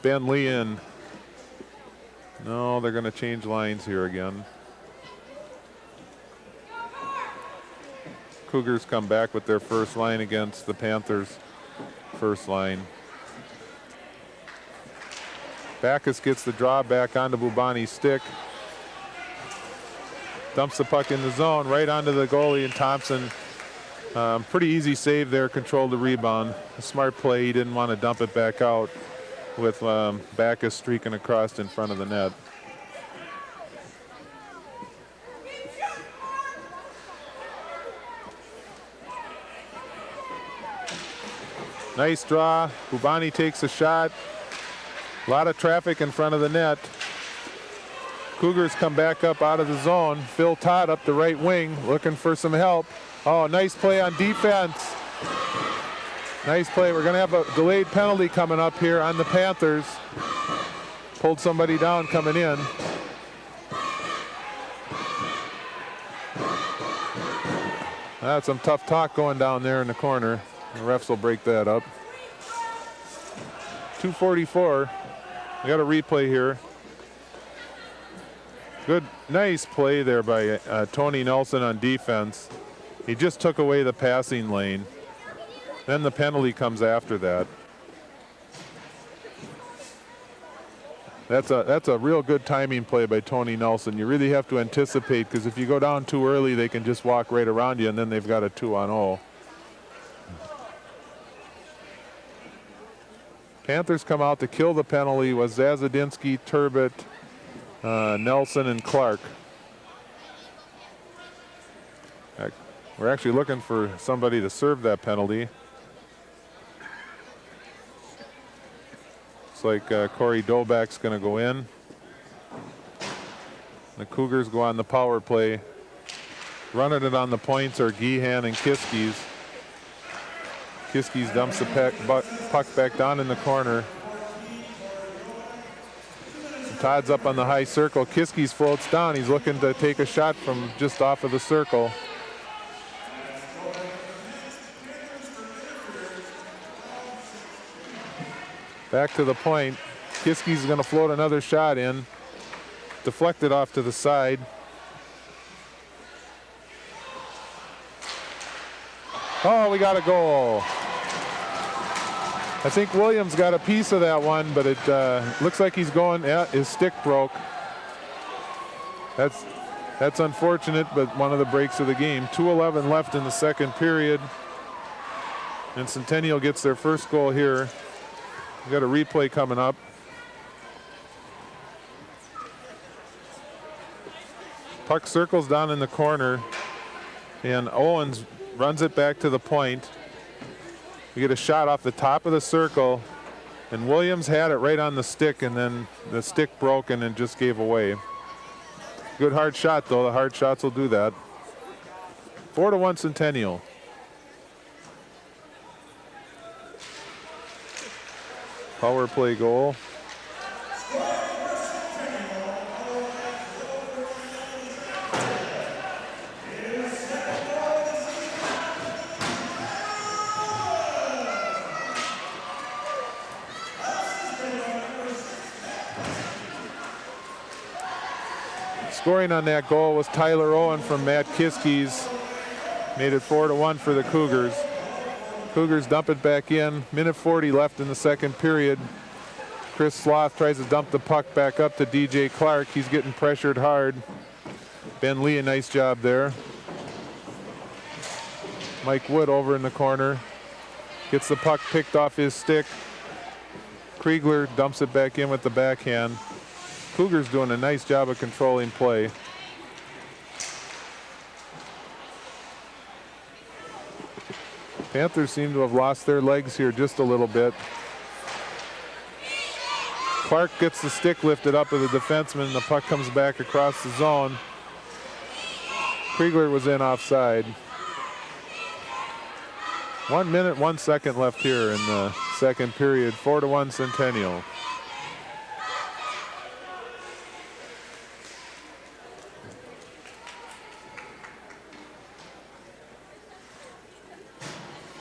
Speaker 3: Ben Lee in. No, they're going to change lines here again. Cougars come back with their first line against the Panthers' first line. Backus gets the draw back onto Bubani's stick. Dumps the puck in the zone right onto the goalie and Thompson. Pretty easy save there, controlled the rebound. A smart play, he didn't want to dump it back out with Backus streaking across in front of the net. Nice draw. Bubani takes a shot. A lot of traffic in front of the net. Cougars come back up out of the zone. Phil Todd up the right wing looking for some help. Oh, nice play on defense. Nice play. We're going to have a delayed penalty coming up here on the Panthers. Pulled somebody down coming in. That's some tough talk going down there in the corner. The refs will break that up. 2:44. We got a replay here. Good, nice play there by Tony Nelson on defense. He just took away the passing lane. Then the penalty comes after that. That's a real good timing play by Tony Nelson. You really have to anticipate, because if you go down too early, they can just walk right around you, and then they've got a 2-on-0. Panthers come out to kill the penalty with Zazadinsky, Turbitt, Nelson, and Clark. We're actually looking for somebody to serve that penalty. Looks like Corey Dobak's going to go in. The Cougars go on the power play. Running it on the points are Gehan and Kiskis. Kiskis dumps the puck back down in the corner. Todd's up on the high circle. Kiskis floats down. He's looking to take a shot from just off of the circle. Back to the point. Kiski's going to float another shot in. Deflected off to the side. Oh, we got a goal. I think Williams got a piece of that one, but it looks like he's going, yeah, his stick broke. That's unfortunate, but one of the breaks of the game. 2:11 left in the second period. And Centennial gets their first goal here. We got a replay coming up. Puck circles down in the corner, and Owens runs it back to the point. We get a shot off the top of the circle, and Williams had it right on the stick, and then the stick broke and it just gave away. Good hard shot, though. The hard shots will do that. 4-1 Centennial. Power play goal. Scoring on that goal was Tyler Owen from Matt Kiskey's. Made it 4-1 for the Cougars. Cougars dump it back in. Minute 40 left in the second period. Chris Sloth tries to dump the puck back up to DJ Clark. He's getting pressured hard. Ben Lee, a nice job there. Mike Wood over in the corner. Gets the puck picked off his stick. Kriegler dumps it back in with the backhand. Cougars doing a nice job of controlling play. Panthers seem to have lost their legs here just a little bit. Clark gets the stick lifted up of the defenseman. The puck comes back across the zone. Kriegler was in offside. 1 minute, 1 second left here in the second period. 4-1 Centennial.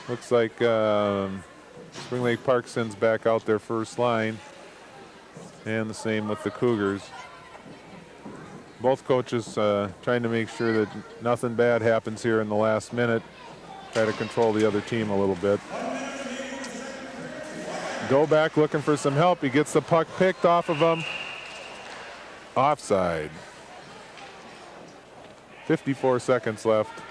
Speaker 3: Looks like Spring Lake Park sends back out their first line, and the same with the Cougars. Both coaches trying to make sure that nothing bad happens here in the last minute. Try to control the other team a little bit. Go back looking for some help. He gets the puck picked off of him. Offside. 54 seconds left.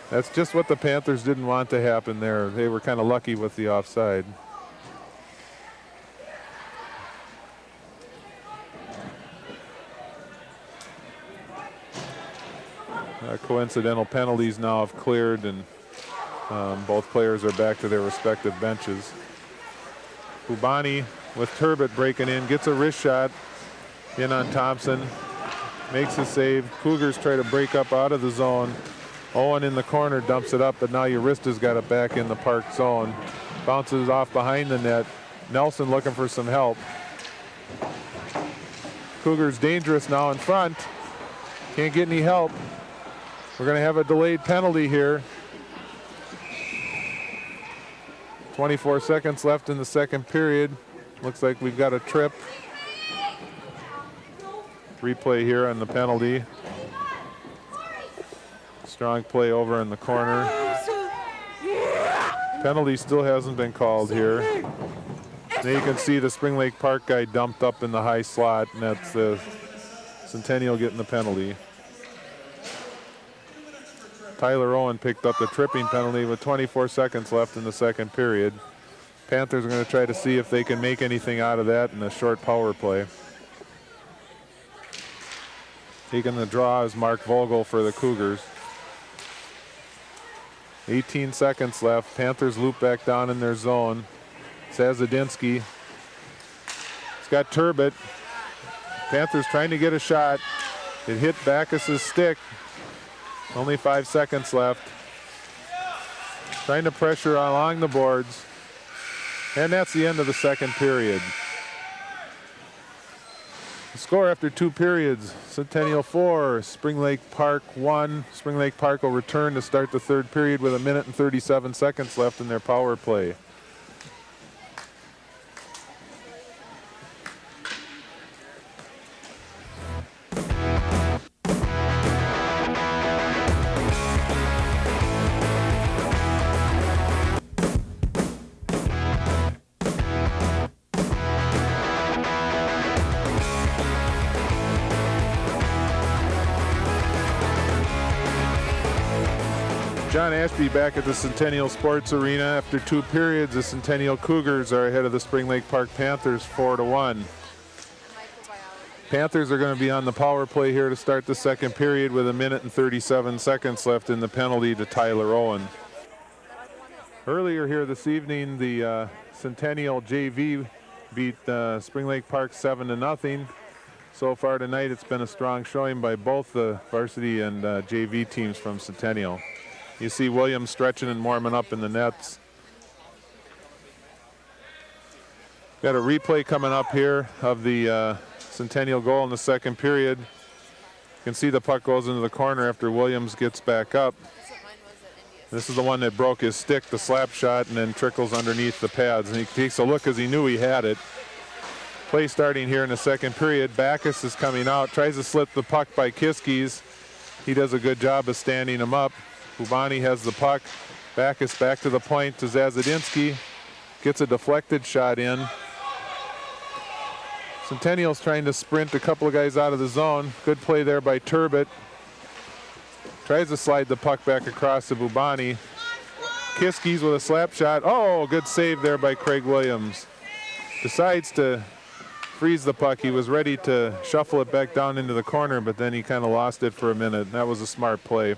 Speaker 3: That's just what the Panthers didn't want to happen there. They were kind of lucky with the offside. Coincidental penalties now have cleared, and both players are back to their respective benches. Ubani with Turbot breaking in, gets a wrist shot in on Thompson, makes a save. Cougars try to break up out of the zone. Owen in the corner dumps it up, but now Urista's got it back in the Park zone. Bounces off behind the net. Nelson looking for some help. Cougars dangerous now in front. Can't get any help. We're going to have a delayed penalty here. 24 seconds left in the second period. Looks like we've got a trip. Replay here on the penalty. Strong play over in the corner. Penalty still hasn't been called here. Now you can see the Spring Lake Park guy dumped up in the high slot, and that's the Centennial getting the penalty. Tyler Owen picked up the tripping penalty with 24 seconds left in the second period. Panthers are going to try to see if they can make anything out of that in a short power play. Taking the draw is Mark Vogel for the Cougars. 18 seconds left. Panthers loop back down in their zone. Sazadinsky. It's got Turbot. Panthers trying to get a shot. It hit Backus's stick. Only 5 seconds left. Trying to pressure along the boards. And that's the end of the second period. The score after 2 periods, Centennial 4, Spring Lake Park 1. Spring Lake Park will return to start the third period with 1 minute and 37 seconds left in their power play. John Ashby back at the Centennial Sports Arena. After 2 periods, the Centennial Cougars are ahead of the Spring Lake Park Panthers 4-1. Panthers are going to be on the power play here to start the second period with 1 minute and 37 seconds left in the penalty to Tyler Owen. Earlier here this evening, the Centennial JV beat Spring Lake Park 7-0. So far tonight, it's been a strong showing by both the varsity and JV teams from Centennial. You see Williams stretching and warming up in the nets. Got a replay coming up here of the Centennial goal in the second period. You can see the puck goes into the corner after Williams gets back up. This is the one that broke his stick, the slap shot, and then trickles underneath the pads. And he takes a look because he knew he had it. Play starting here in the second period. Backus is coming out, tries to slip the puck by Kiskis. He does a good job of standing him up. Bubani has the puck. Backus back to the point to Zazadinsky. Gets a deflected shot in. Centennial's trying to sprint a couple of guys out of the zone. Good play there by Turbot. Tries to slide the puck back across to Bubani. Kiskis with a slap shot. Oh, good save there by Craig Williams. Decides to freeze the puck. He was ready to shuffle it back down into the corner, but then he kind of lost it for a minute. That was a smart play.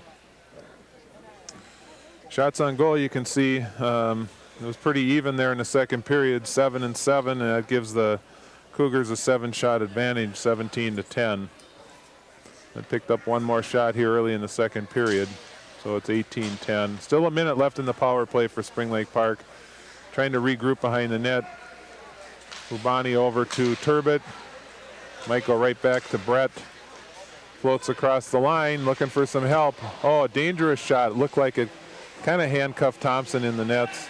Speaker 3: Shots on goal, you can see it was pretty even there in the second period, 7-7, and that gives the Cougars a 7-shot advantage, 17-10. They picked up one more shot here early in the second period, so it's 18-10. Still a minute left in the power play for Spring Lake Park. Trying to regroup behind the net. Bubani over to Turbot. Might go right back to Brett. Floats across the line, looking for some help. Oh, a dangerous shot. It looked like it kind of handcuffed Thompson in the nets.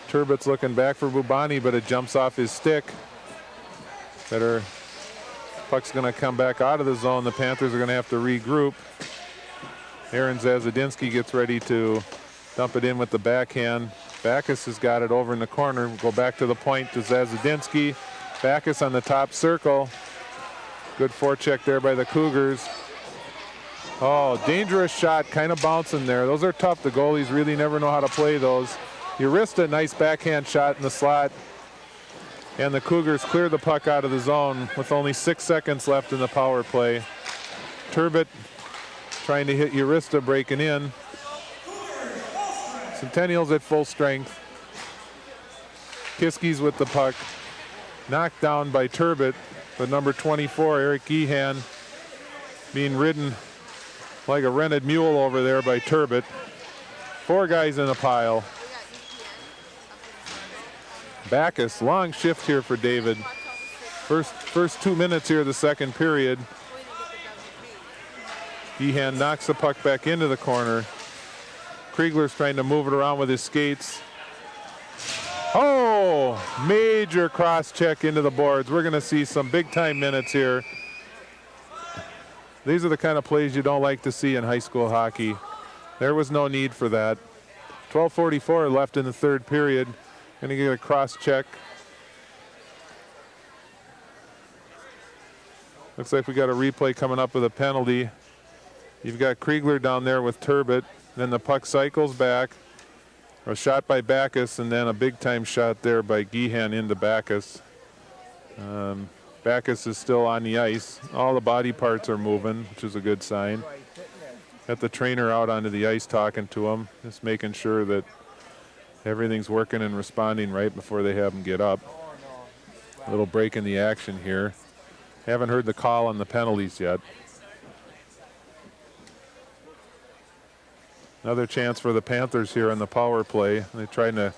Speaker 3: Turbot's looking back for Bubani, but it jumps off his stick. Puck's going to come back out of the zone. The Panthers are going to have to regroup. Aaron Zazadinsky gets ready to dump it in with the backhand. Backus has got it over in the corner. Go back to the point to Zazadinsky. Backus on the top circle. Good forecheck there by the Cougars. Oh, dangerous shot, kind of bouncing there. Those are tough. The goalies really never know how to play those. Urista, nice backhand shot in the slot. And the Cougars clear the puck out of the zone with only 6 seconds left in the power play. Turbot trying to hit Urista, breaking in. Centennial's at full strength. Kiskis with the puck. Knocked down by Turbot, but number 24, Eric Gehan, being ridden like a rented mule over there by Turbot. 4 guys in a pile. Backus, long shift here for David. First 2 minutes here of the second period. Gehan knocks the puck back into the corner. Kriegler's trying to move it around with his skates. Oh, major cross check into the boards. We're going to see some big time minutes here. These are the kind of plays you don't like to see in high school hockey. There was no need for that. 12:44 left in the third period. Going to get a cross check. Looks like we got a replay coming up with a penalty. You've got Kriegler down there with Turbot. Then the puck cycles back. A shot by Backus, and then a big-time shot there by Gehan into Backus. Backus is still on the ice. All the body parts are moving, which is a good sign. Got the trainer out onto the ice talking to him, just making sure that everything's working and responding right before they have him get up. A little break in the action here. Haven't heard the call on the penalties yet. Another chance for the Panthers here on the power play. They're trying to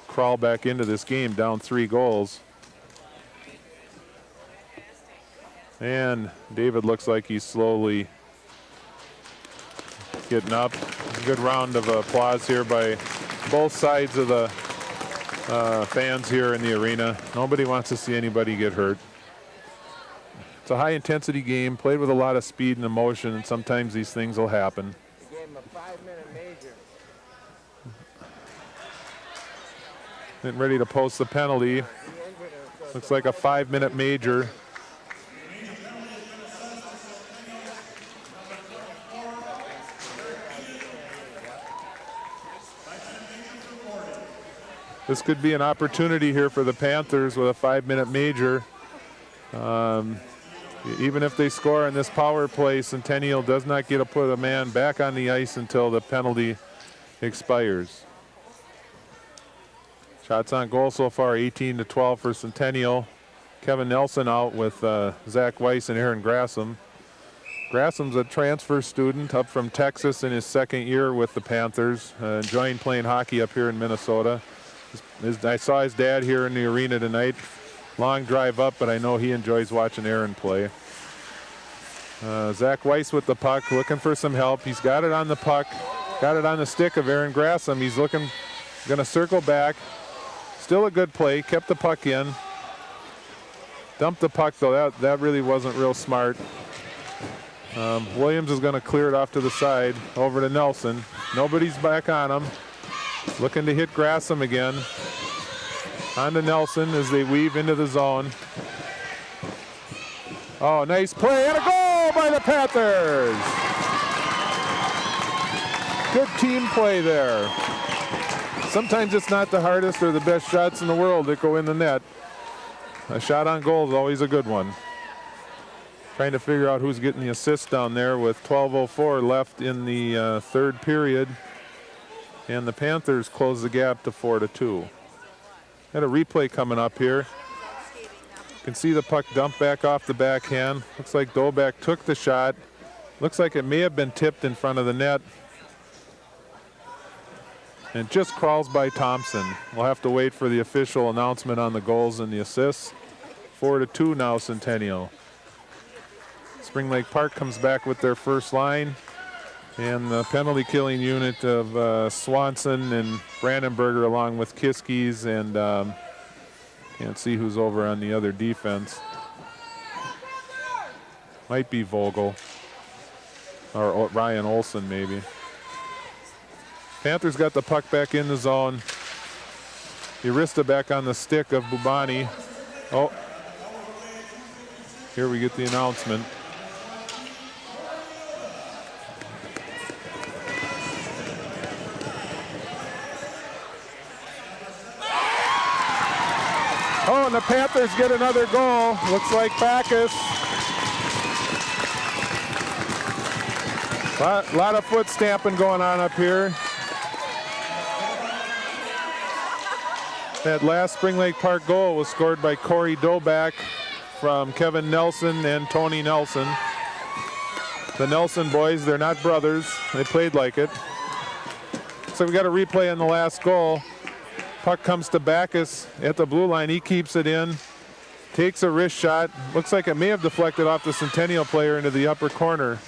Speaker 3: crawl back into this game down 3 goals. And David looks like he's slowly getting up. A good round of applause here by both sides of the fans here in the arena. Nobody wants to see anybody get hurt. It's a high intensity game, played with a lot of speed and emotion, and sometimes these things will happen. Getting ready to post the penalty. Looks like a 5-minute major. This could be an opportunity here for the Panthers with a 5-minute major. Even if they score on this power play, Centennial does not get to put a man back on the ice until the penalty expires. Shots on goal so far, 18-12 for Centennial. Kevin Nelson out with Zach Weiss and Aaron Grassam. Grassam's a transfer student up from Texas in his second year with the Panthers, enjoying playing hockey up here in Minnesota. I saw his dad here in the arena tonight. Long drive up, but I know he enjoys watching Aaron play. Zach Weiss with the puck, looking for some help. He's got it on the puck, got it on the stick of Aaron Grassam. He's going to circle back. Still a good play, kept the puck in. Dumped the puck though, that really wasn't real smart. Williams is going to clear it off to the side, over to Nelson. Nobody's back on him. Looking to hit Grassam again. On to Nelson as they weave into the zone. Oh, nice play and a goal by the Panthers. Good team play there. Sometimes it's not the hardest or the best shots in the world that go in the net. A shot on goal is always a good one. Trying to figure out who's getting the assist down there with 12:04 left in the third period. And the Panthers close the gap to 4-2. Got a replay coming up here. You can see the puck dump back off the backhand. Looks like Dobak took the shot. Looks like it may have been tipped in front of the net. And just crawls by Thompson. We'll have to wait for the official announcement on the goals and the assists. 4-2 now, Centennial. Spring Lake Park comes back with their first line. And the penalty killing unit of Swanson and Brandenberger along with Kiskis and can't see who's over on the other defense. Might be Vogel or Ryan Olson maybe. Panthers got the puck back in the zone. Urista back on the stick of Bubani. Oh, here we get the announcement. Oh, and the Panthers get another goal. Looks like Backus. A lot of foot stamping going on up here. That last Spring Lake Park goal was scored by Corey Dobak from Kevin Nelson and Tony Nelson. The Nelson boys, they're not brothers. They played like it. So we got a replay on the last goal. Puck comes to Backus at the blue line. He keeps it in, takes a wrist shot. Looks like it may have deflected off the Centennial player into the upper corner.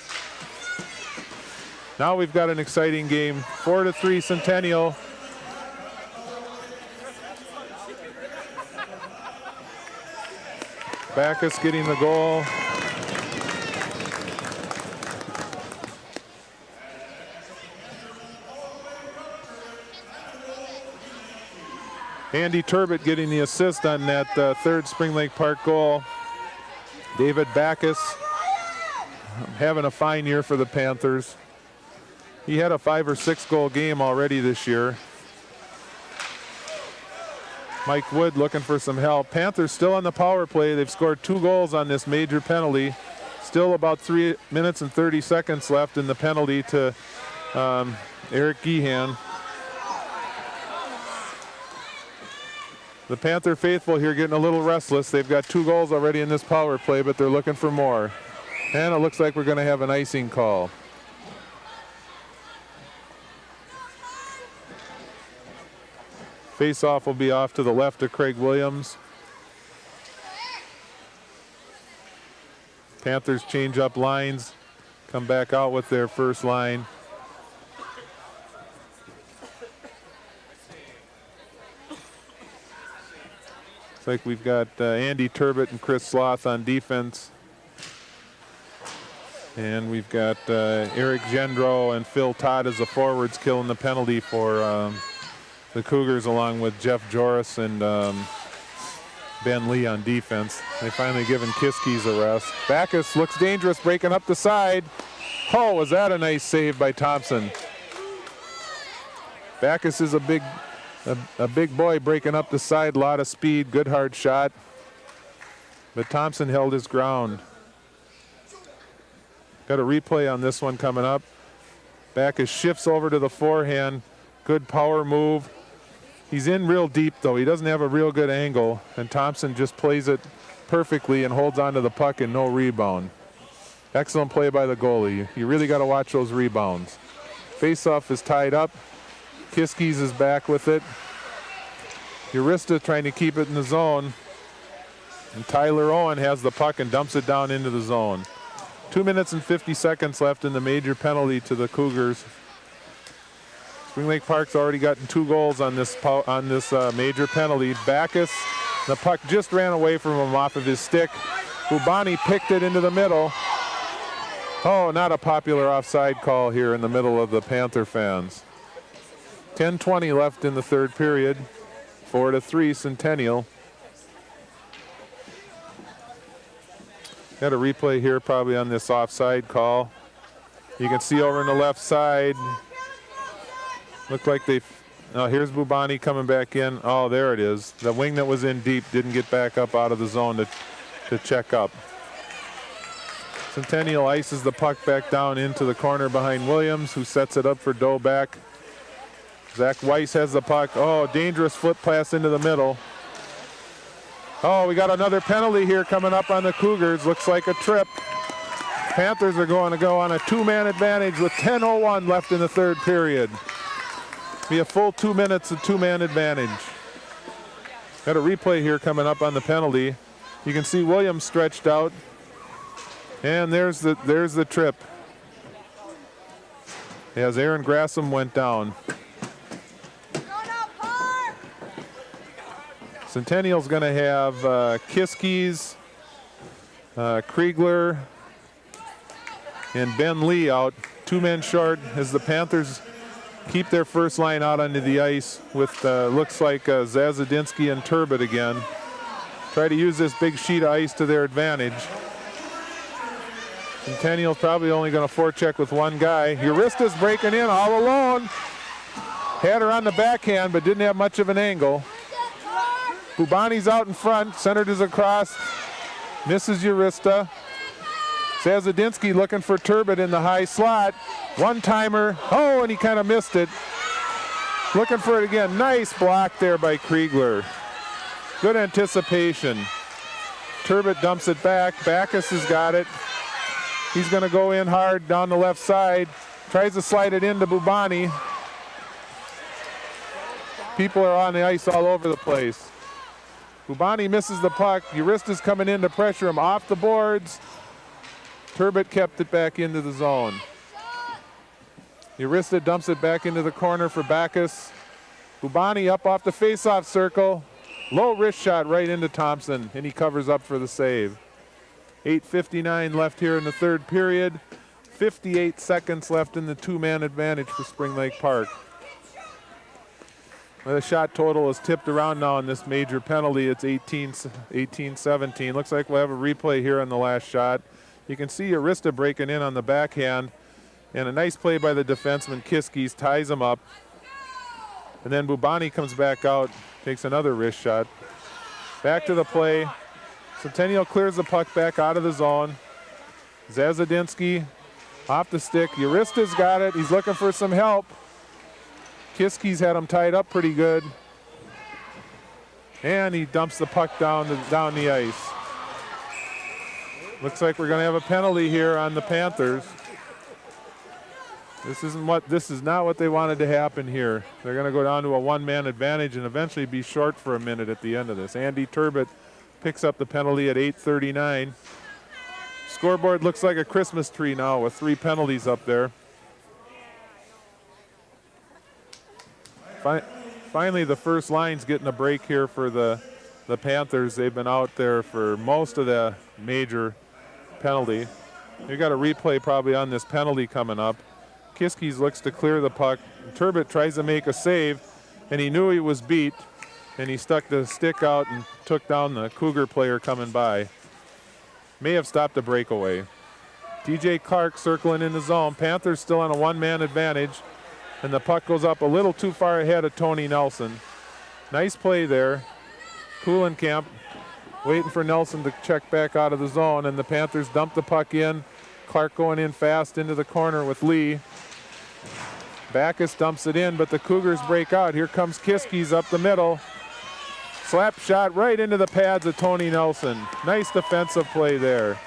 Speaker 3: Now we've got an exciting game. 4-3 Centennial. Backus getting the goal. Andy Turbot getting the assist on that third Spring Lake Park goal. David Backus having a fine year for the Panthers. He had a 5 or 6 goal game already this year. Mike Wood looking for some help. Panthers still on the power play. They've scored 2 goals on this major penalty. Still about 3 minutes and 30 seconds left in the penalty to Eric Gehan. The Panther faithful here getting a little restless. They've got 2 goals already in this power play, but they're looking for more. And it looks like we're going to have an icing call. Face-off will be off to the left of Craig Williams. Panthers change up lines, come back out with their first line. Looks like we've got Andy Turbot and Chris Sloth on defense. And we've got Eric Gendro and Phil Todd as the forwards killing the penalty for the Cougars, along with Jeff Joris and Ben Lee on defense. They finally given Kiskis a rest. Backus looks dangerous, breaking up the side. Oh, was that a nice save by Thompson. Backus is a big A big boy breaking up the side, a lot of speed, good hard shot. But Thompson held his ground. Got a replay on this one coming up. Backus shifts over to the forehand. Good power move. He's in real deep though. He doesn't have a real good angle. And Thompson just plays it perfectly and holds onto the puck and no rebound. Excellent play by the goalie. You really got to watch those rebounds. Faceoff is tied up. Kiskis is back with it. Urista trying to keep it in the zone. And Tyler Owen has the puck and dumps it down into the zone. 2 minutes and 50 seconds left in the major penalty to the Cougars. Spring Lake Park's already gotten 2 goals on this major penalty. Backus, the puck just ran away from him off of his stick. Bubani picked it into the middle. Oh, not a popular offside call here in the middle of the Panther fans. 10:20 left in the third period. 4-3 Centennial. Got a replay here probably on this offside call. You can see over on the left side. Looked like here's Bubani coming back in. Oh, there it is. The wing that was in deep didn't get back up out of the zone to check up. Centennial ices the puck back down into the corner behind Williams, who sets it up for Doback. Zach Weiss has the puck. Oh, dangerous foot pass into the middle. Oh, we got another penalty here coming up on the Cougars. Looks like a trip. Panthers are going to go on a 2-man advantage with 10:01 left in the third period. Be a full 2 minutes of 2-man advantage. Got a replay here coming up on the penalty. You can see Williams stretched out. And there's the trip. As Aaron Grassam went down. Centennial's going to have Kiskis, Kriegler, and Ben Lee out. 2 men short as the Panthers keep their first line out onto the ice with looks like Zazadinsky and Turbot again. Try to use this big sheet of ice to their advantage. Centennial's probably only going to forecheck with one guy. Urista's breaking in all alone. Had her on the backhand, but didn't have much of an angle. Bubani's out in front, centered is across. Misses Urista. Zazadinsky looking for Turbot in the high slot. One-timer. Oh, and he kind of missed it. Looking for it again. Nice block there by Kriegler. Good anticipation. Turbot dumps it back. Backus has got it. He's going to go in hard down the left side. Tries to slide it into Bubani. People are on the ice all over the place. Bubani misses the puck. Urista's coming in to pressure him off the boards. Turbot kept it back into the zone. Urista dumps it back into the corner for Backus. Bubani up off the face-off circle. Low wrist shot right into Thompson, and he covers up for the save. 8:59 left here in the third period. 58 seconds left in the 2-man advantage for Spring Lake Park. Well, the shot total is tipped around now in this major penalty. It's 18-17. Looks like we'll have a replay here on the last shot. You can see Urista breaking in on the backhand, and a nice play by the defenseman Kiskis ties him up. And then Bubani comes back out, takes another wrist shot. Back to the play. Centennial clears the puck back out of the zone. Zazadinsky off the stick. Urista's got it. He's looking for some help. Kiski's had him tied up pretty good. And he dumps the puck down the ice. Looks like we're going to have a penalty here on the Panthers. This is not what they wanted to happen here. They're going to go down to a 1-man advantage and eventually be short for a minute at the end of this. Andy Turbot picks up the penalty at 8:39. Scoreboard looks like a Christmas tree now with 3 penalties up there. Finally, the first line's getting a break here for the Panthers. They've been out there for most of the major penalty. We've got a replay probably on this penalty coming up. Kiskis looks to clear the puck. Turbot tries to make a save, and he knew he was beat, and he stuck the stick out and took down the Cougar player coming by. May have stopped a breakaway. TJ Clark circling in the zone. Panthers still on a 1-man advantage, and the puck goes up a little too far ahead of Tony Nelson. Nice play there. Kuhlenkamp waiting for Nelson to check back out of the zone, and the Panthers dump the puck in. Clark going in fast into the corner with Lee. Backus dumps it in, but the Cougars break out. Here comes Kiskis up the middle. Slap shot right into the pads of Tony Nelson. Nice defensive play there.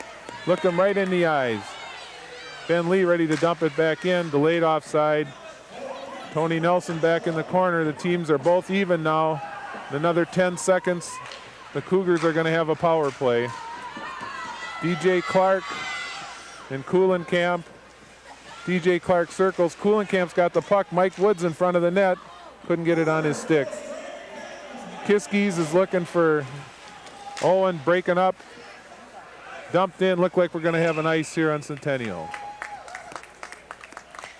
Speaker 3: Looked him right in the eyes. Ben Lee ready to dump it back in, delayed offside. Tony Nelson back in the corner. The teams are both even now. In another 10 seconds, the Cougars are going to have a power play. DJ Clark and Kuhlenkamp. DJ Clark circles. Kuhlenkamp's got the puck. Mike Woods in front of the net. Couldn't get it on his stick. Kiskis is looking for Owen, breaking up. Dumped in. Looked like we're going to have an ice here on Centennial.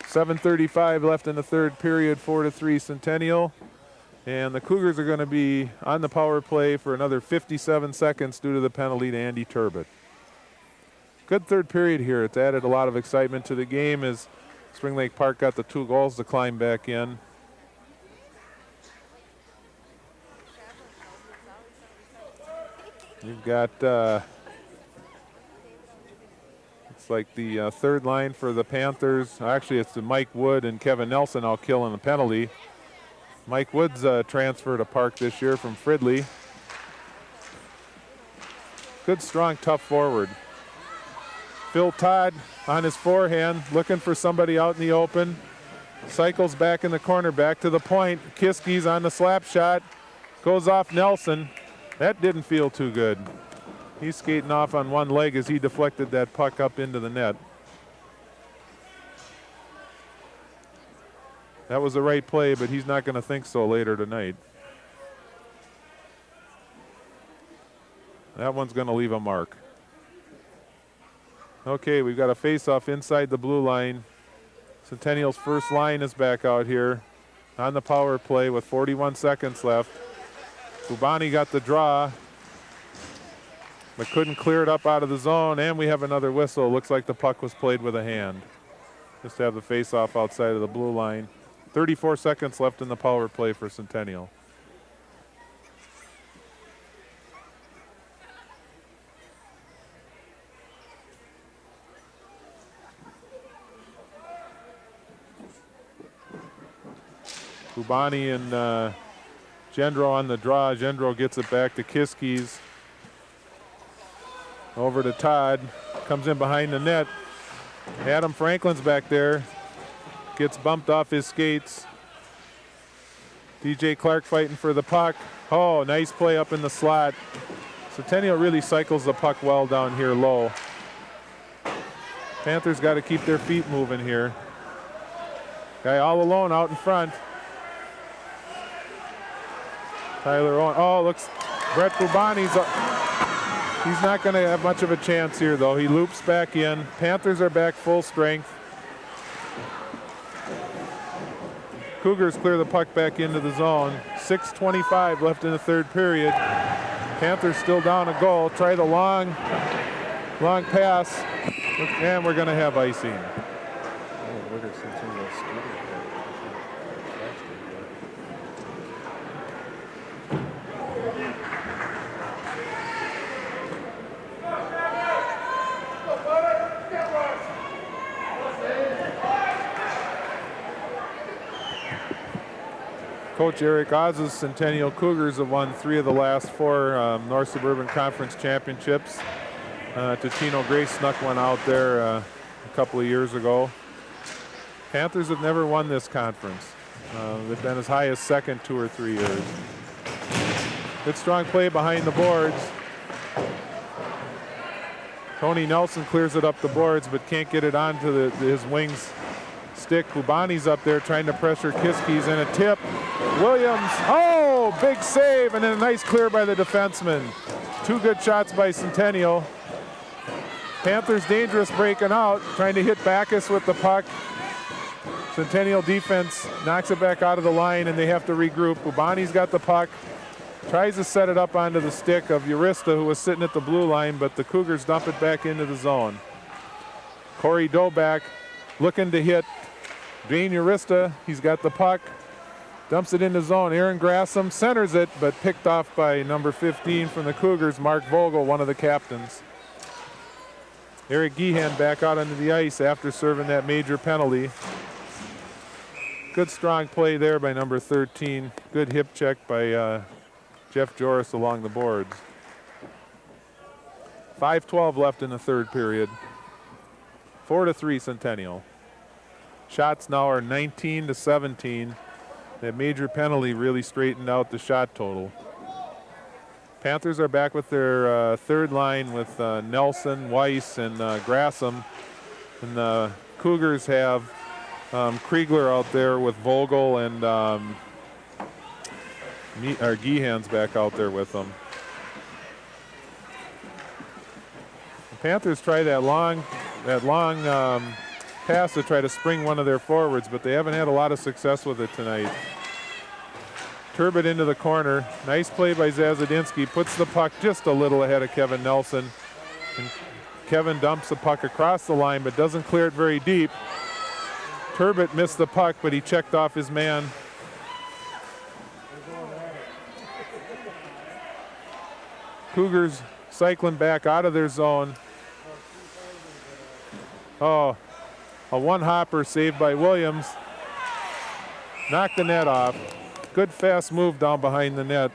Speaker 3: 7:35 left in the third period, 4-3 Centennial. And the Cougars are going to be on the power play for another 57 seconds due to the penalty to Andy Turbot. Good third period here. It's added a lot of excitement to the game as Spring Lake Park got the 2 goals to climb back in. You've got, it's like the third line for the Panthers. Actually, it's the Mike Wood and Kevin Nelson all killing the penalty. Mike Woods transferred to Park this year from Fridley. Good, strong, tough forward. Phil Todd on his forehand, looking for somebody out in the open. Cycles back in the corner, back to the point. Kiskis on the slap shot. Goes off Nelson. That didn't feel too good. He's skating off on one leg as he deflected that puck up into the net. That was the right play, but he's not going to think so later tonight. That one's going to leave a mark. Okay, we've got a face-off inside the blue line. Centennial's first line is back out here on the power play with 41 seconds left. Ubani got the draw, but couldn't clear it up out of the zone, and we have another whistle. Looks like the puck was played with a hand. Just to have the face-off outside of the blue line. 34 seconds left in the power play for Centennial. Ubani and Gendro on the draw. Gendro gets it back to Kiskis. Over to Todd. Comes in behind the net. Adam Franklin's back there. Gets bumped off his skates. DJ Clark fighting for the puck. Oh, nice play up in the slot. Centennial really cycles the puck well down here low. Panthers got to keep their feet moving here. Guy all alone out in front. Tyler Owen. Oh, looks, Brett Bubani's, he's not going to have much of a chance here, though. He loops back in. Panthers are back full strength. Cougars clear the puck back into the zone. 6:25 left in the third period. Panthers still down a goal. Try the long pass, and we're going to have icing. Coach Eric Oz's Centennial Cougars have won 3 of the last 4 North Suburban Conference championships. Ticino Grace snuck one out there a couple of years ago. Panthers have never won this conference. They've been as high as second 2 or 3 years. Good strong play behind the boards. Tony Nelson clears it up the boards but can't get it onto his wings stick. Ubani's up there trying to pressure Kiskis, and a tip. Williams, oh, big save, and then a nice clear by the defenseman. 2 good shots by Centennial. Panthers dangerous breaking out, trying to hit Backus with the puck. Centennial defense knocks it back out of the line, and they have to regroup. Ubani's got the puck, tries to set it up onto the stick of Urista, who was sitting at the blue line, but the Cougars dump it back into the zone. Corey Doback looking to hit Dane Urista. He's got the puck. Dumps it into zone. Aaron Grassham centers it, but picked off by number 15 from the Cougars, Mark Vogel, one of the captains. Eric Gehan back out onto the ice after serving that major penalty. Good strong play there by number 13. Good hip check by Jeff Joris along the boards. 5:12 left in the third period. 4-3 Centennial. Shots now are 19-17. That major penalty really straightened out the shot total. Panthers are back with their third line with Nelson, Weiss, and Grassham. And the Cougars have Kriegler out there with Vogel and Gehan's back out there with them. The Panthers try that long pass to try to spring one of their forwards, but they haven't had a lot of success with it tonight. Turbot into the corner. Nice play by Zazadinsky. Puts the puck just a little ahead of Kevin Nelson. And Kevin dumps the puck across the line, but doesn't clear it very deep. Turbot missed the puck, but he checked off his man. Cougars cycling back out of their zone. Oh, a one-hopper saved by Williams. Knocked the net off. Good fast move down behind the net.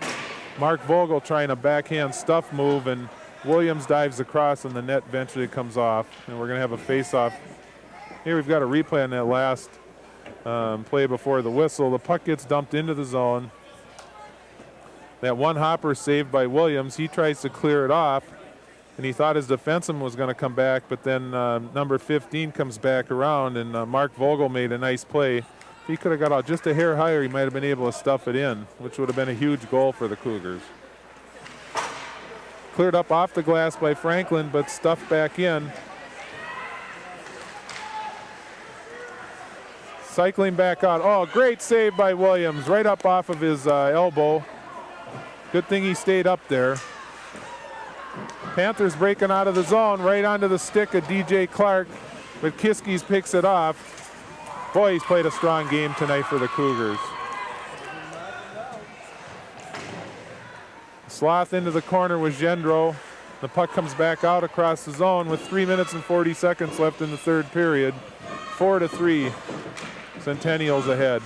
Speaker 3: Mark Vogel trying a backhand stuff move, and Williams dives across, and the net eventually comes off. And we're going to have a face-off. Here we've got a replay on that last play before the whistle. The puck gets dumped into the zone. That one hopper saved by Williams. He tries to clear it off, and he thought his defenseman was going to come back, but then number 15 comes back around, and Mark Vogel made a nice play. If he could have got out just a hair higher, he might have been able to stuff it in, which would have been a huge goal for the Cougars. Cleared up off the glass by Franklin, but stuffed back in. Cycling back out. Oh, great save by Williams, right up off of his elbow. Good thing he stayed up there. Panthers breaking out of the zone, right onto the stick of DJ Clark, but Kiskis picks it off. Boy, he's played a strong game tonight for the Cougars. Sloth into the corner with Gendro. The puck comes back out across the zone with 3 minutes and 40 seconds left in the third period. 4-3, Centennials ahead.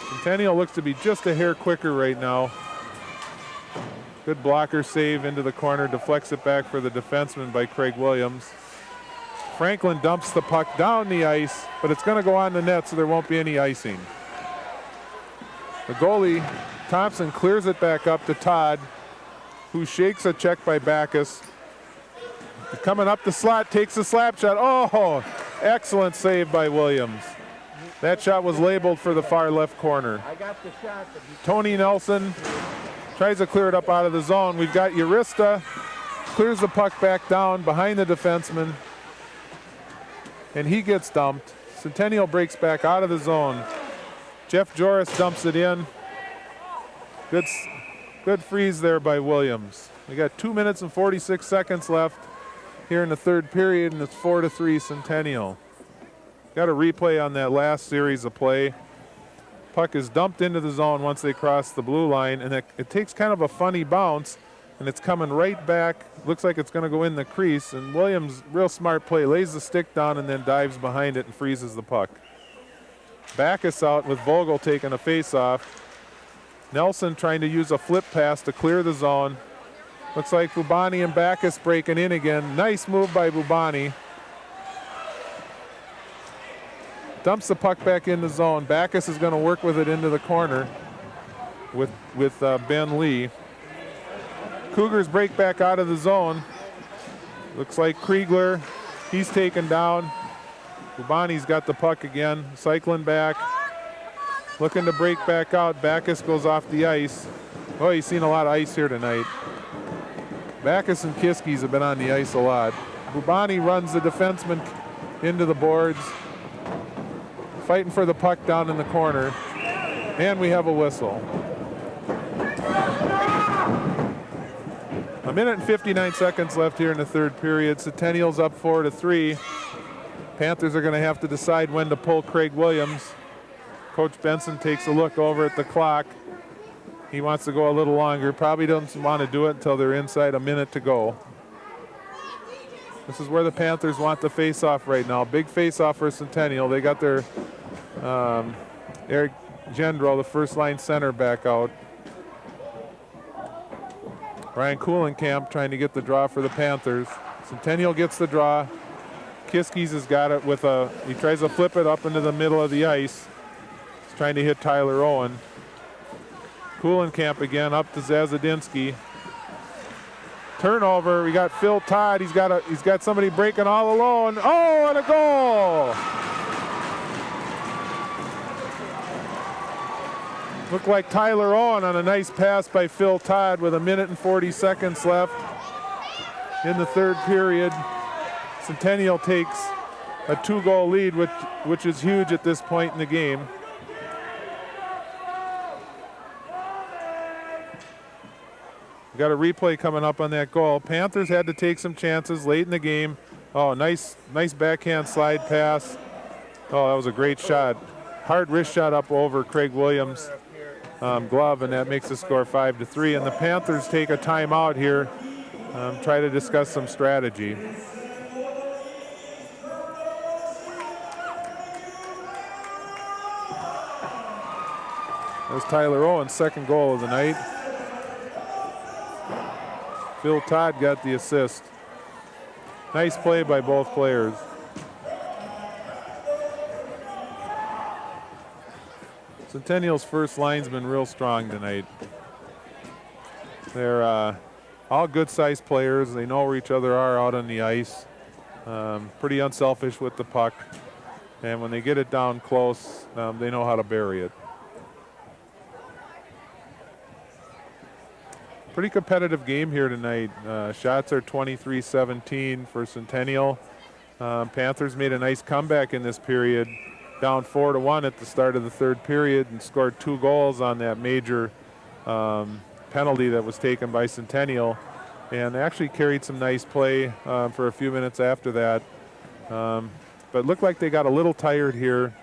Speaker 3: Centennial looks to be just a hair quicker right now. Good blocker save into the corner, deflects it back for the defenseman by Craig Williams. Franklin dumps the puck down the ice, but it's going to go on the net, so there won't be any icing. The goalie, Thompson, clears it back up to Todd, who shakes a check by Backus. Coming up the slot, takes a slap shot. Oh, excellent save by Williams. That shot was labeled for the far left corner. Tony Nelson tries to clear it up out of the zone. We've got Urista, clears the puck back down behind the defenseman, and he gets dumped. Centennial breaks back out of the zone. Jeff Joris dumps it in. Good freeze there by Williams. We got 2 minutes and 46 seconds left here in the third period, and it's 4-3 Centennial. Got a replay on that last series of play. Puck is dumped into the zone once they cross the blue line, and it takes kind of a funny bounce, and it's coming right back. Looks like it's going to go in the crease, and Williams, real smart play, lays the stick down and then dives behind it and freezes the puck. Backus out with Vogel taking a face-off. Nelson trying to use a flip pass to clear the zone. Looks like Bubani and Backus breaking in again. Nice move by Bubani. Dumps the puck back in the zone. Backus is going to work with it into the corner with Ben Lee. Cougars break back out of the zone. Looks like Kriegler, he's taken down. Bubani's got the puck again, cycling back. Looking to break back out. Backus goes off the ice. Oh, he's seen a lot of ice here tonight. Backus and Kiskis have been on the ice a lot. Bubani runs the defenseman into the boards. Fighting for the puck down in the corner. And we have a whistle. 1 minute and 59 seconds left here in the third period. Centennial's up 4-3. Panthers are going to have to decide when to pull Craig Williams. Coach Benson takes a look over at the clock. He wants to go a little longer. Probably doesn't want to do it until they're inside a minute to go. This is where the Panthers want the face-off right now. Big face-off for Centennial. They got their Eric Gendro, the first-line center, back out. Brian Kuhlenkamp trying to get the draw for the Panthers. Centennial gets the draw. Kiskis has got it with he tries to flip it up into the middle of the ice. He's trying to hit Tyler Owen. Kuhlenkamp again up to Zazadinsky. Turnover. We got Phil Todd. He's got somebody breaking all alone. Oh, and a goal! Looked like Tyler Owen on a nice pass by Phil Todd with 1 minute and 40 seconds left in the third period. Centennial takes a 2-goal lead, which is huge at this point in the game. We got a replay coming up on that goal. Panthers had to take some chances late in the game. Oh, nice backhand slide pass. Oh, that was a great shot. Hard wrist shot up over Craig Williams' glove, and that makes the score 5-3. And the Panthers take a timeout here, try to discuss some strategy. That's Tyler Owen's second goal of the night. Phil Todd got the assist. Nice play by both players. Centennial's first line's been real strong tonight. They're all good-sized players. They know where each other are out on the ice. Pretty unselfish with the puck. And when they get it down close, they know how to bury it. Pretty competitive game here tonight. Shots are 23-17 for Centennial. Panthers made a nice comeback in this period, down 4-1 at the start of the third period, and scored 2 goals on that major penalty that was taken by Centennial, and actually carried some nice play for a few minutes after that. But looked like they got a little tired here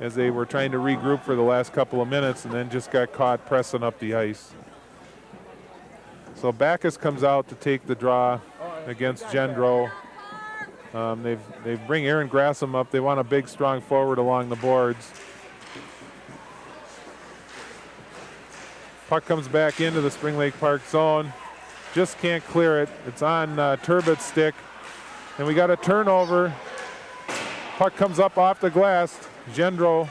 Speaker 3: as they were trying to regroup for the last couple of minutes, and then just got caught pressing up the ice. So Backus comes out to take the draw against Gendro. They bring Aaron Grassam up. They want a big, strong forward along the boards. Puck comes back into the Spring Lake Park zone. Just can't clear it. It's on Turbitt's stick. And we got a turnover. Puck comes up off the glass. Gendro,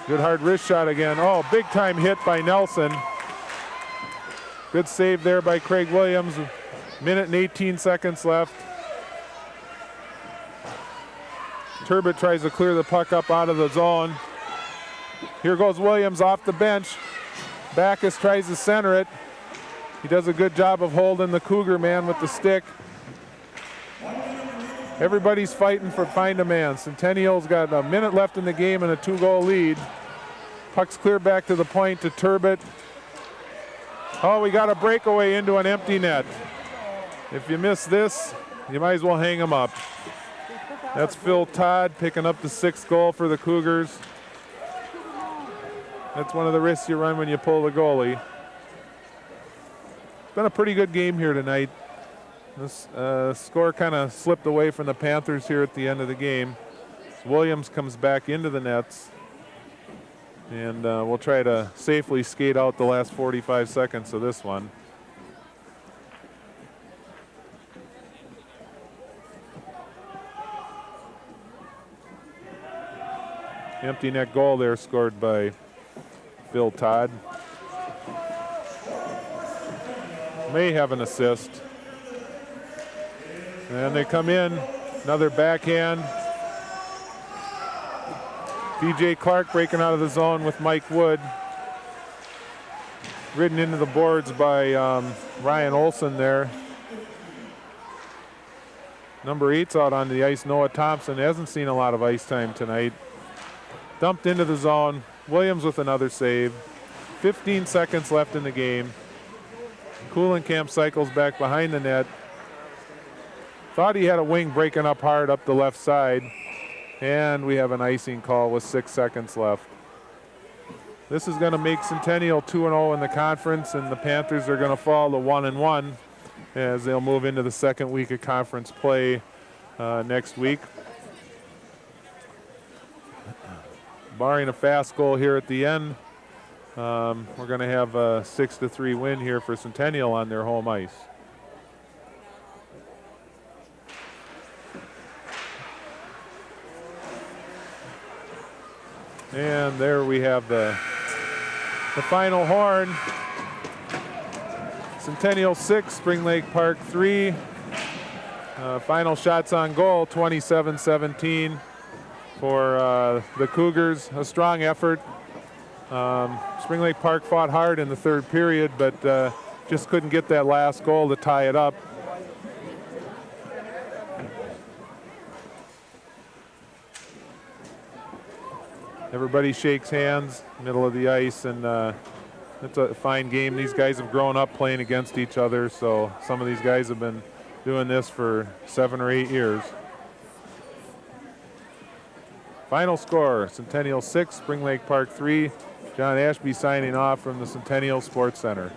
Speaker 3: good hard wrist shot again. Oh, big time hit by Nelson. Good save there by Craig Williams. 1 minute and 18 seconds left. Turbitt tries to clear the puck up out of the zone. Here goes Williams off the bench. Backus tries to center it. He does a good job of holding the Cougar man with the stick. Everybody's fighting for find a man. Centennial's got 1 minute left in the game and a 2-goal lead. Puck's cleared back to the point to Turbitt. Oh, we got a breakaway into an empty net. If you miss this, you might as well hang him up. That's Phil Todd picking up the 6th goal for the Cougars. That's one of the risks you run when you pull the goalie. It's been a pretty good game here tonight. This score kind of slipped away from the Panthers here at the end of the game. Williams comes back into the nets. And we'll try to safely skate out the last 45 seconds of this one. Empty net goal there scored by Phil Todd. May have an assist. And they come in, another backhand. DJ Clark breaking out of the zone with Mike Wood. Ridden into the boards by Ryan Olson there. Number 8's out on the ice, Noah Thompson. Hasn't seen a lot of ice time tonight. Dumped into the zone. Williams with another save. 15 seconds left in the game. Kuhlenkamp cycles back behind the net. Thought he had a wing breaking up hard up the left side. And we have an icing call with 6 seconds left. This is going to make Centennial 2-0 in the conference, and the Panthers are going to fall to 1-1 as they'll move into the second week of conference play next week. Barring a fast goal here at the end, we're going to have a 6-3 win here for Centennial on their home ice. And there we have the final horn. Centennial 6, Spring Lake Park 3. Final shots on goal, 27-17 for the Cougars. A strong effort. Spring Lake Park fought hard in the third period, but just couldn't get that last goal to tie it up. Everybody shakes hands, middle of the ice, and it's a fine game. These guys have grown up playing against each other, so some of these guys have been doing this for 7 or 8 years. Final score, Centennial 6, Spring Lake Park 3. John Ashby signing off from the Centennial Sports Center.